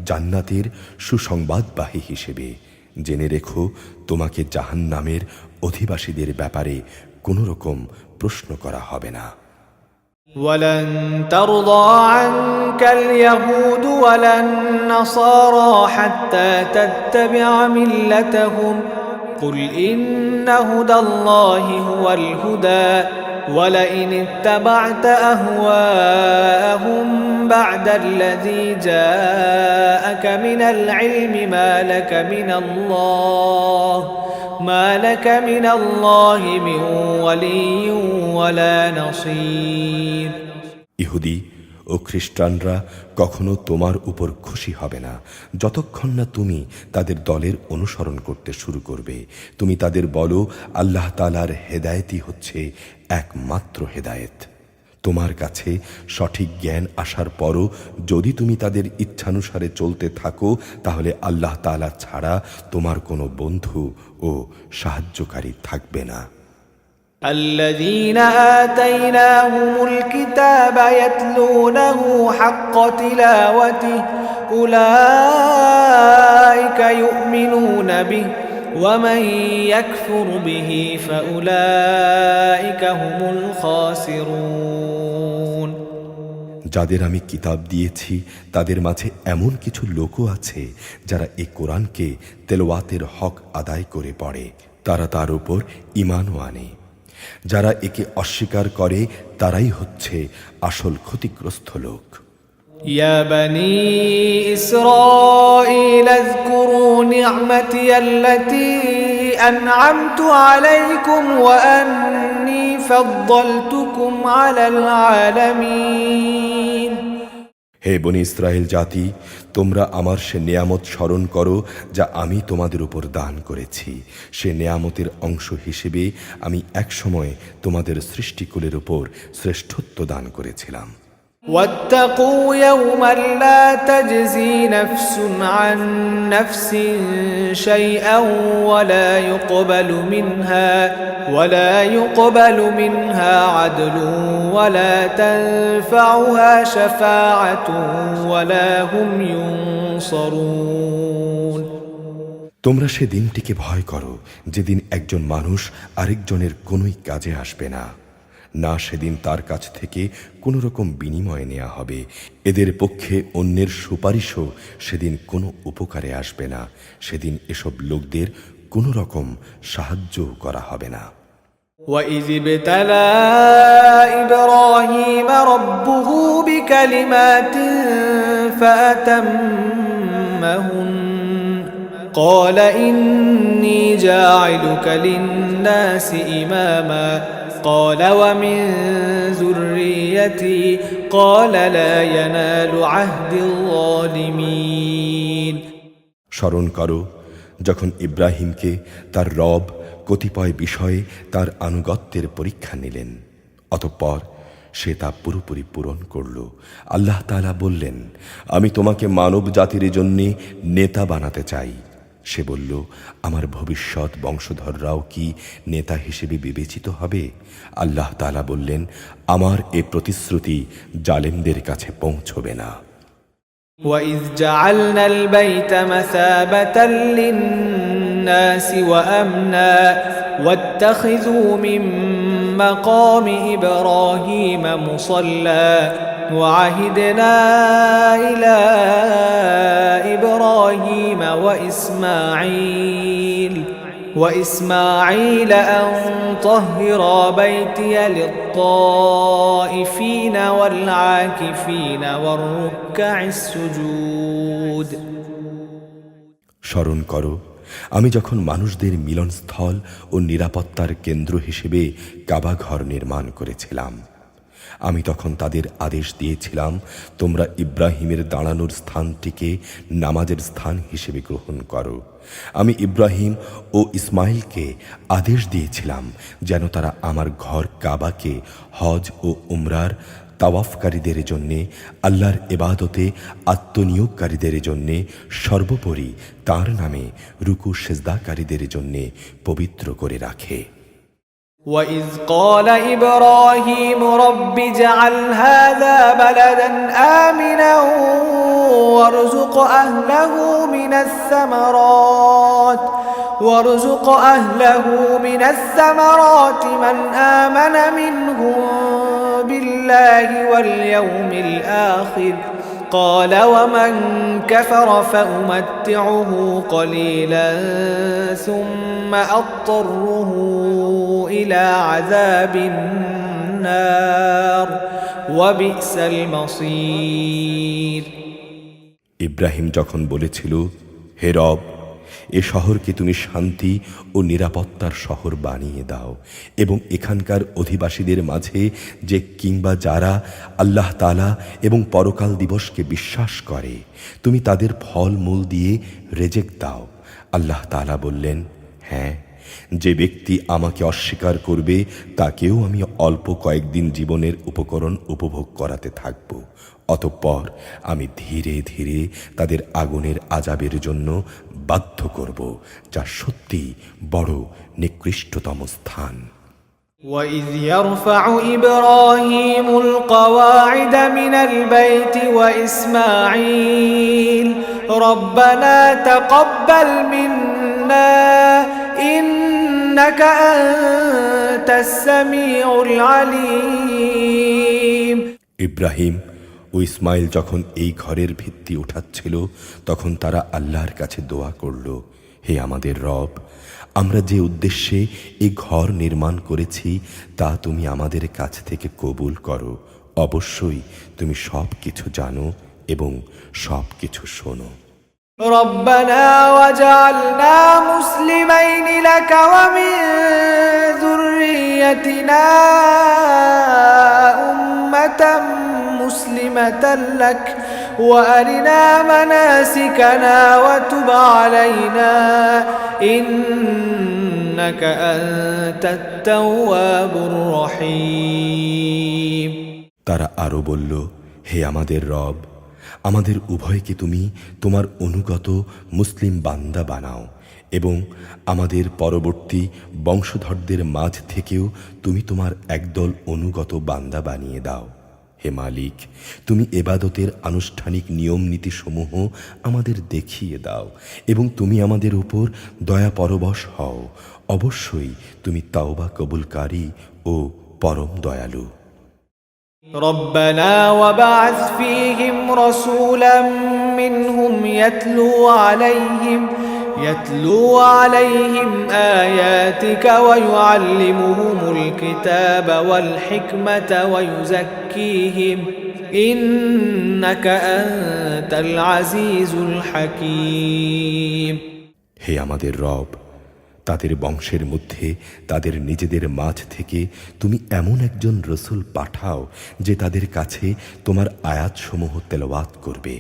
জান্নাতের সুসংবাদবাহী হিসেবে। জেনে রেখো, তোমাকে জাহান্নামের অধিবাসীদের ব্যাপারে কোনো রকম প্রশ্ন করা হবে না। ولن ترضى عنك اليهود ولا النصارى حتى تتبع ملتهم قل إن هدى الله هو الهدى ولئن اتبعت أهواءهم بعد الذي جاءك من العلم ما لك من الله ما لك من الله من ولي ولا نصير ইহুদি ও খ্রিস্টানরা কখনো তোমার উপর খুশি হবে না যতক্ষণ না তুমি তাদের দলের অনুসরণ করতে শুরু করবে। তুমি তাদের বলো, আল্লাহ তাআলার হেদায়েতই হচ্ছে একমাত্র হেদায়েত। তোমার কাছে সঠিক জ্ঞান আসার পরও যদি তুমি তাদের ইচ্ছানুসারে চলতে থাকো, তাহলে আল্লাহ তাআলা ছাড়া তোমার কোনো বন্ধু ও সাহায্যকারী থাকবে না। الذين آتيناهم الكتاب يتلونه حق تلاوته أولئك يؤمنون به ومن يكفر به فأولئك هم الخاسرون যাদের আমি কিতাব দিয়েছি তাদের মাঝে এমন কিছু লোকও আছে যারা এই কোরআনকে তেলাওয়াতের হক আদায় করে পড়ে, তারা তার উপর ঈমানও আনে। যারা একে অস্বীকার করে তারাই হচ্ছে আসল ক্ষতিগ্রস্ত লোক। يا بني إسرائيل اذكروا نعمتي التي أنعمت عليكم وأني فضلتكم على العالمين হে বনি ইসরায়েল জাতি, তোমরা আমার সে নেয়ামত স্মরণ করো যা আমি তোমাদের উপর দান করেছি। সে নেয়ামতের অংশ হিসেবে আমি একসময় তোমাদের সৃষ্টিকুলের উপর শ্রেষ্ঠত্ব দান করেছিলাম। واتقوا يوما لا تجزي نفس عن نفس شيئا ولا يقبل منها عدل ولا تنفعها شفاعة ولا هم ينصرون তোমরা সে দিনটিকে ভয় করো যেদিন একজন মানুষ আরেকজনের কোনোই কাজে আসবে না, না সেদিন তার কাছ থেকে কোনো রকম বিনিময় নেওয়া হবে। এদের পক্ষে অন্যের সুপারিশও সেদিন কোনো উপকারে আসবে না। সেদিন এসব লোকদের কোনো রকম সাহায্য করা হবে না। وَإِذِ ابْتَلَى إِبْرَاهِيمَ رَبُّهُ بِكَلِمَاتٍ فَأَتَمَّهُنَّ قَالَ إِنِّي جَاعِلُكَ لِلنَّاسِ إِمَامًا قال ومن ذريتي قال لا ينال عهد الظالمين স্মরণ করো যখন ইব্রাহিমকে তার রব কতিপয় বিষয়ে তার আনুগত্যের পরীক্ষা নিলেন, অতঃপর সে তা পুরোপুরি পূরণ করল। আল্লাহ তাআলা বললেন, আমি তোমাকে মানব জাতির জন্য নেতা বানাতে চাই। সে বলল, আমার ভবিষ্যৎ বংশধররাও কি নেতা হিসেবে বিবেচিত হবে? আল্লাহ তাআলা বললেন, আমার এ প্রতিশ্রুতি জালেমদের কাছে পৌঁছবে না। وَإِذْ جَعَلْنَا الْبَيْتَ مَثَابَةً لِلنَّاسِ وَأَمْنًا وَاتَّخِذُوا مِن مَّقَامِ إِبْرَاهِيمَ مُصَلًّى وَعَهِدْنَا إِلَى إِبْرَاهِيمَ وَإِسْمَاعِيلَ أَن طَهِّرَا بَيْتِيَ لِلطَّائِفِينَ وَالْعَاكِفِينَ وَالرُّكَّعِ السُّجُودِ স্মরণ করো আমি যখন মানুষদের মিলনস্থল ও নিরাপত্তার কেন্দ্র হিসেবে কাবা ঘর নির্মাণ করেছিলাম, আমি তখন তাদের আদেশ দিয়েছিলাম, তোমরা ইব্রাহিমের দাঁড়ানোর স্থানটিকে নামাজের স্থান হিসেবে গ্রহণ করো। আমি ইব্রাহিম ও ইসমাইলকে আদেশ দিয়েছিলাম যেন তারা আমার ঘর কাবাকে হজ ও উমরার তাওয়াফকারীদের জন্যে, আল্লাহর ইবাদতে আত্মনিয়োগকারীদের জন্যে, সর্বোপরি তার নামে রুকু সেজদাকারীদের জন্যে পবিত্র করে রাখে। وَإِذْ قَالَ إِبْرَاهِيمُ رَبِّ اجْعَلْ هَذَا بَلَدًا آمِنًا وَارْزُقْ أَهْلَهُ مِنَ الثَّمَرَاتِ مَنْ آمَنَ مِنْهُم بِاللَّهِ وَالْيَوْمِ الْآخِرِ قال ومن كفر فأمتعه قليلا ثم أضطره إلى عذاب النار وبئس المصير ইব্রাহিম যখন বলেছিল, হে রব, এ শহরকে তুমি শান্তি ও নিরাপত্তার শহর বানিয়ে দাও এবং এখানকার অধিবাসীদের মাঝে যে কিংবা যারা আল্লাহ তাআলা এবং পরকাল দিবসকে বিশ্বাস করে তুমি তাদের ফল মূল দিয়ে রেজেক দাও। আল্লাহ তাআলা বললেন, হ্যাঁ, যে ব্যক্তি আমাকে অস্বীকার করবে তাকেও আমি অল্প কয়েকদিন জীবনের উপকরণ উপভোগ করাতে থাকব, অতঃপর আমি ধীরে ধীরে তাদের আগুনের আযাবের জন্য বাধ্য করব, যা সত্যি বড় নিকৃষ্টতম স্থান। وَإِذْ يَرْفَعُ إِبْرَاهِيمُ الْقَوَاعِدَ مِنَ الْبَيْتِ وَإِسْمَاعِيلُ رَبَّنَا تَقَبَّلْ مِنَّا إِنَّكَ أَنْتَ السَّمِيعُ الْعَلِيمُ। ইব্রাহিম ও ইসমাইল যখন এই ঘরের ভিত্তি উঠাচ্ছিল তখন তারা আল্লাহর কাছে দোয়া করল, হে আমাদের রব, আমরা যে উদ্দেশ্যে এই ঘর নির্মাণ করেছি তা তুমি আমাদের কাছ থেকে কবুল করো। অবশ্যই তুমি সব কিছু জানো এবং সব কিছু শোনো। ربنا وجعلنا مسلمين لك ومن ذريتنا أمة مسلمة لك وأرنا مناسكنا وتب علينا إنك أنت التواب الرحيم। তারা আরো বলল, হে আমাদের রব, আমাদের উভয়কে তুমি তোমার অনুগত মুসলিম বান্দা বানাও এবং আমাদের পরবর্তী বংশধরদের মাঝ থেকেও তুমি তোমার একদল অনুগত বান্দা বানিয়ে দাও। হে মালিক, তুমি ইবাদতের আনুষ্ঠানিক নিয়ম নীতিসমূহ আমাদের দেখিয়ে দাও এবং তুমি আমাদের উপর দয়া পরবশ হও। অবশ্যই তুমি তাওবা কবুলকারী ও পরম দয়ালু। ربنا وبعث فيهم رسولا منهم يتلو عليهم آياتك ويعلمهم الكتاب والحكمة ويزكيهم إنك أنت العزيز الحكيم। হে আমাদের রব, তাদের বংশের মধ্যে তাদের নিজেদের মাঝ থেকে তুমি এমন একজন রসূল পাঠাও যে তাদের কাছে তোমার আয়াতসমূহ তেলাওয়াত করবে,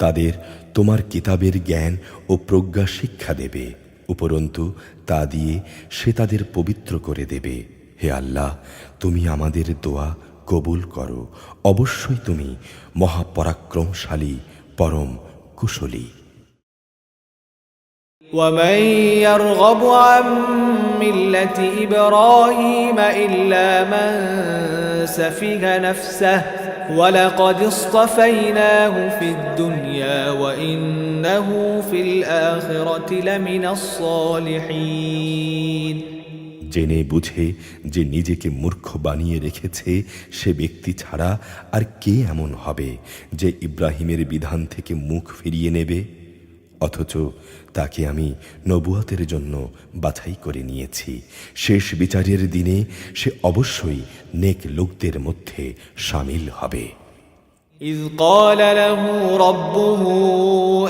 তাদের তোমার কিতাবের জ্ঞান ও প্রজ্ঞা শিক্ষা দেবে, উপরন্তু তা দিয়ে সে তাদের পবিত্র করে দেবে। হে আল্লাহ, তুমি আমাদের দোয়া কবুল করো। অবশ্যই তুমি মহাপরাক্রমশালী, পরম কুশলী। ومن يرغب عن ملة إبراهيم إلا من سفه نفسه ولقد اصطفيناه في الدنيا وإنه في الآخرة لمن الصالحين। জেনে বুঝে যে নিজেকে মূর্খ বানিয়ে রেখেছে সে ব্যক্তি ছাড়া আর কে এমন হবে যে ইব্রাহিমের বিধান থেকে মুখ ফিরিয়ে নেবে? অথচ তাকে আমি নবুয়তের জন্য বাছাই করে নিয়েছি। শেষ বিচারের দিনে সে অবশ্যই নেক লোকদের মধ্যে শামিল হবে। إذ قال له ربه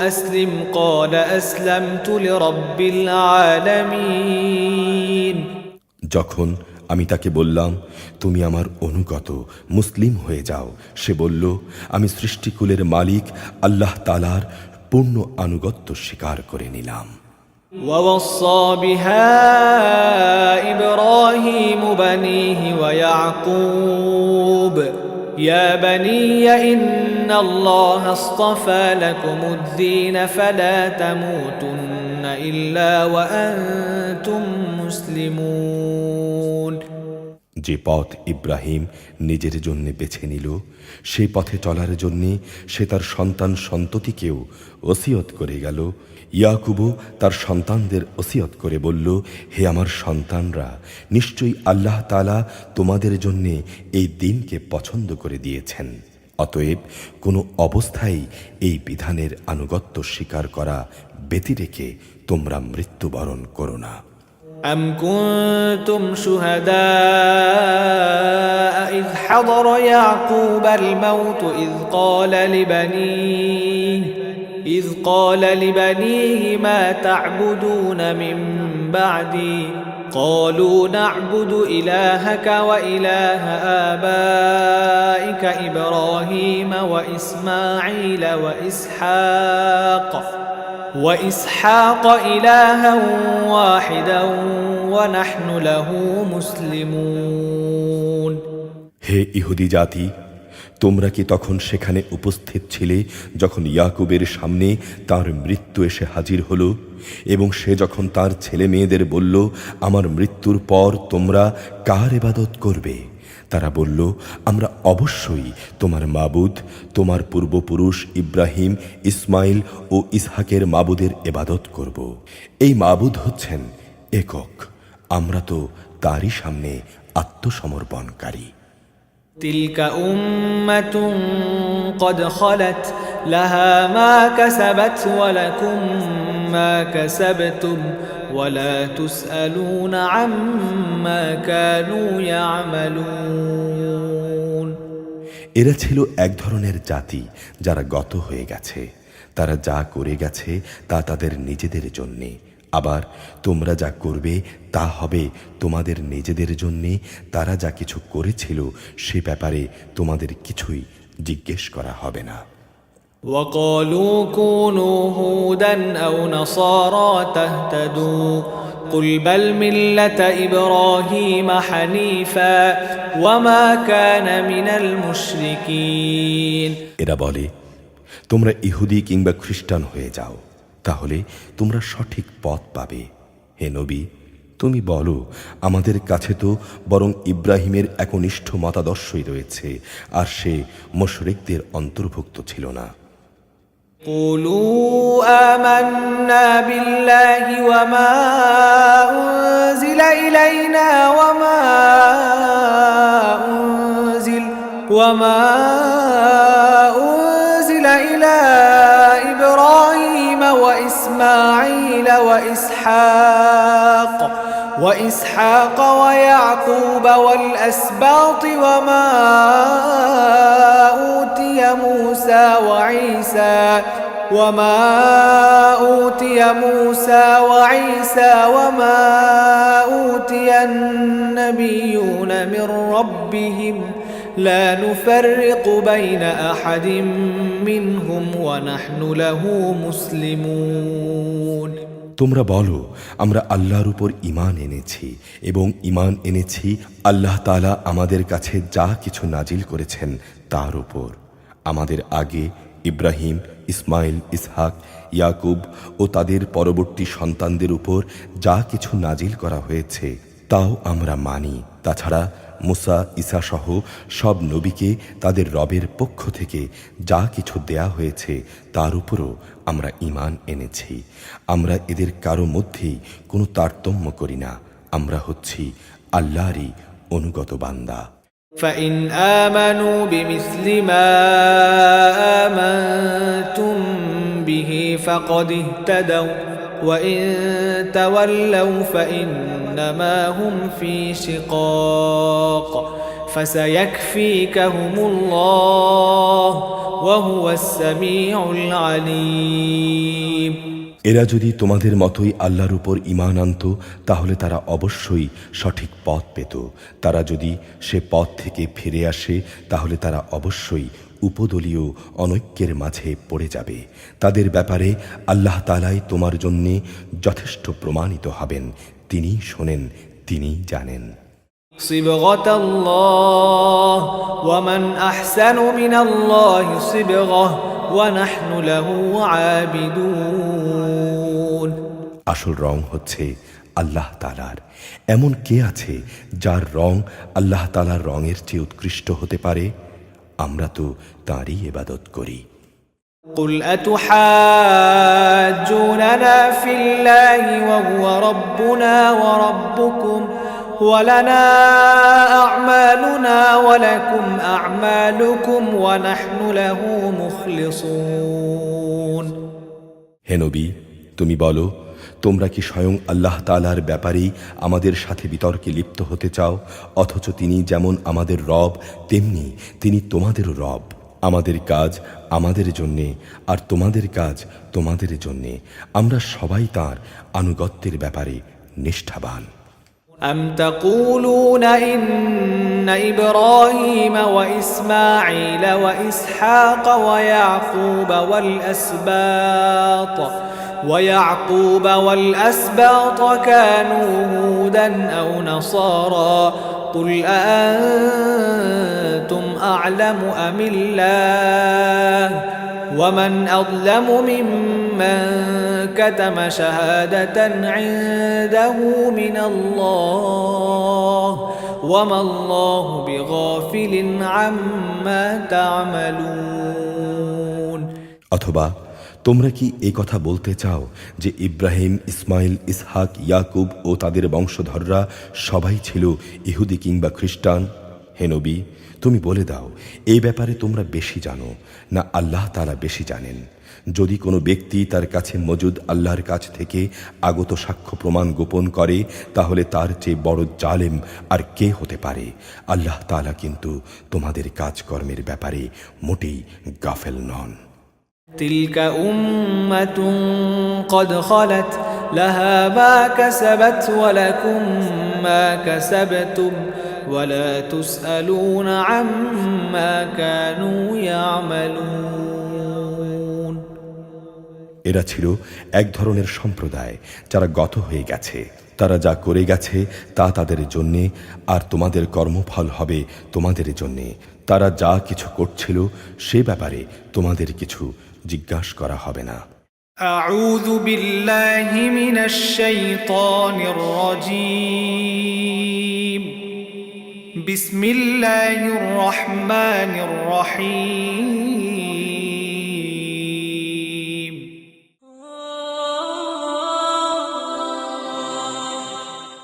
أسلم قال أسلمت لرب العالمين। যখন আমি তাকে বললাম, তুমি আমার অনুগত, মুসলিম হয়ে যাও, সে বলল, আমি সৃষ্টিকুলের মালিক আল্লাহ তাআলার পূর্ণ আনুগত্য স্বীকার করে নিলাম। ووصى بها إبراهيم بنيه ويعقوب يا بني إن الله اصطفى لكم الدين فلا تموتن إلا وأنتم مسلمون। যে পথ ইব্রাহিম নিজের জন্য বেছে নিল সেই পথে চলার জন্য সে তার সন্তান সন্ততিকেও ওসিয়ত করে গেল। ইয়াকুবও তার সন্তানদের ওসিয়ত করে বলল, হে আমার সন্তানরা, নিশ্চয়ই আল্লাহ তাআলা তোমাদের জন্য এই দিনকে পছন্দ করে দিয়েছেন, অতএব কোনো অবস্থায় এই বিধানের আনুগত্য স্বীকার করা ব্যতি রেখে তোমরা মৃত্যুবরণ করো না। أم كنتم شهداء إذ حضر يعقوب الموت إذ قال لبنيه إذ قال لبنيه ما تعبدون من بعدي قالوا نعبد إلهك وإله آبائك إبراهيم وإسماعيل وإسحاق إلها واحدا ونحن له مسلمون হে ইহুদি জাতি, তোমরা কি তখন সেখানে উপস্থিত ছিলে যখন ইয়াকুবের সামনে তার মৃত্যু এসে হাজির হলো এবং সে যখন তার ছেলে মেয়েদের বলল, আমার মৃত্যুর পর তোমরা কার ইবাদত করবে? তারা বলল, আমরা অবশ্যই তোমার মাবুদ, তোমার পূর্বপুরুষ ইব্রাহিম, ইসমাইল ও ইসহাকের মাবুদের ইবাদত করব। এই মাবুদ হচ্ছেন একক, আমরা তো তারই সামনে আত্মসমর্পণকারী। تلك أمة قد خلت لها ما كسبت ولكم ما كسبتم ولا تسألون عما كانوا يعملون এরা ছিল এক ধরনের জাতি যারা গত হয়ে গেছে, তারা যা করে গেছে তা তাদের নিজেদের জন্যে, আবার তোমরা যা করবে তা হবে তোমাদের নিজেদের জন্যে। তারা যা কিছু করেছিল সে ব্যাপারে তোমাদের কিছুই জিজ্ঞেস করা হবে না। وقالوا كونوا هودا أو نصارى تهتدوا قل بل ملة إبراهيم حنيفا وما كان من المشركين এরা বলে, তোমরা ইহুদি কিংবা খ্রিস্টান হয়ে যাও, তাহলে তোমরা সঠিক পথ পাবে। হে নবী, তুমি বলো, আমাদের কাছে তো বরং ইব্রাহিমের একনিষ্ঠ মতাদর্শই রয়েছে, আর সে মুশরিকদের অন্তর্ভুক্ত ছিল না। قولوا آمنا بالله وما أنزل إلينا وما أنزل إلى إبراهيم وإسماعيل وإسحاق ويعقوب والأسباط وما أوتي موسى وعيسى وما أوتي النبيون من ربهم لا نفرق بين أحد منهم ونحن له مسلمون তোমরা বলো, আমরা আল্লাহর উপর ঈমান এনেছি এবং ঈমান এনেছি আল্লাহ তাআলা আমাদের কাছে যা কিছু নাজিল করেছেন তার উপর। আমাদের আগে ইব্রাহিম, ইসমাইল, ইসহাক, ইয়াকুব ও তাদের পরবর্তী সন্তানদের উপর যা কিছু নাজিল করা হয়েছে তাও আমরা মানি। তাছাড়া মুসা, ঈসা সহ সব নবীকে তাদের রবের পক্ষ থেকে যা কিছু দেয়া হয়েছে তার উপরও আমরা ঈমান এনেছি। আমরা এদের কারো মধ্যেই কোনো তারতম্য করি না, আমরা হচ্ছি আল্লাহরই অনুগত বান্দা। فإن آمنوا بمثل ما آمنتم به فقد اهتدوا وإن تولوا فإنما هم في شقاق فسيكفيكهم الله وهو السميع العليم এরা যদি তোমাদের মতোই আল্লাহর উপর ঈমান আনত তাহলে তারা অবশ্যই সঠিক পথ পেত। তারা যদি সে পথ থেকে ফিরে আসে তাহলে তারা অবশ্যই উপদলীয় অনৈক্যের মাঝে পড়ে যাবে। তাদের ব্যাপারে আল্লাহ তাআলাই তোমার জন্যে যথেষ্ট প্রমাণিত হবেন। তিনি শোনেন, তিনি জানেন। صبغة الله ومن أحسن من الله صبغة ونحن له عابدون আসল রং হচ্ছে আল্লাহ তাআলার। এমন কে আছে যার রং আল্লাহ তাআলার রঙের চেয়ে উৎকৃষ্ট হতে পারে? আমরা তো তাঁরই ইবাদত করি। قل أتحاجوننا في الله وهو ربنا وربكم ولنا أعمالنا ولكم أعمالكم ونحن له مخلصون হে নবী, তুমি বলো, তোমরা কি স্বয়ং আল্লাহ তাআলার ব্যাপারেই আমাদের সাথে বিতর্কে লিপ্ত হতে চাও, অথচ তিনি যেমন আমাদের রব তেমনি তিনি তোমাদেরও রব। আমাদের কাজ আমাদের জন্যে আর তোমাদের কাজ তোমাদের জন্যে। আমরা সবাই তাঁর আনুগত্যের ব্যাপারে নিষ্ঠাবান। أم تقولون إن إبراهيم وإسماعيل وإسحاق ويعقوب والأسباط كانوا هودا أو نصارى قل أأنتم أعلم أم الله ومن أظلم ممن كتم شهادة عنده من الله وما الله بغافل عما تعملون। অথবা তোমরা কি এই কথা বলতে চাও যে ইব্রাহিম, ইসমাইল, ইসহাক, ইয়াকুব ও তাদের বংশধররা সবাই ছিল ইহুদি কিংবা খ্রিস্টান? হে নবী, তুমি বলে দাও, এই ব্যাপারে তোমরা বেশি জানো না আল্লাহ তাআলা বেশি জানেন? যদি কোনো ব্যক্তি তার কাছে মজুদ আল্লাহর কাছ থেকে আগত সাক্ষ্য প্রমাণ গোপন করে, তাহলে তার চেয়ে বড় জালেম আর কে হতে পারে? আল্লাহ তাআলা কিন্তু তোমাদের কাজকর্মের ব্যাপারে মোটেই গাফেল নন। تلك أمة قد خلت لها ما كسبت ولكم ما كسبتم ولا تسألون عما كانوا يعملون। এরা ছিল এক ধরনের সম্প্রদায় যারা গত হয়ে গেছে। তারা যা করে গেছে তা তাদের জন্যে, আর তোমাদের কর্মফল হবে তোমাদের জন্যে। তারা যা কিছু করছিল সে ব্যাপারে তোমাদের কিছু জিজ্ঞাসা করা হবে না। أعوذ بالله من الشيطان الرجيم بسم الله الرحمن الرحيم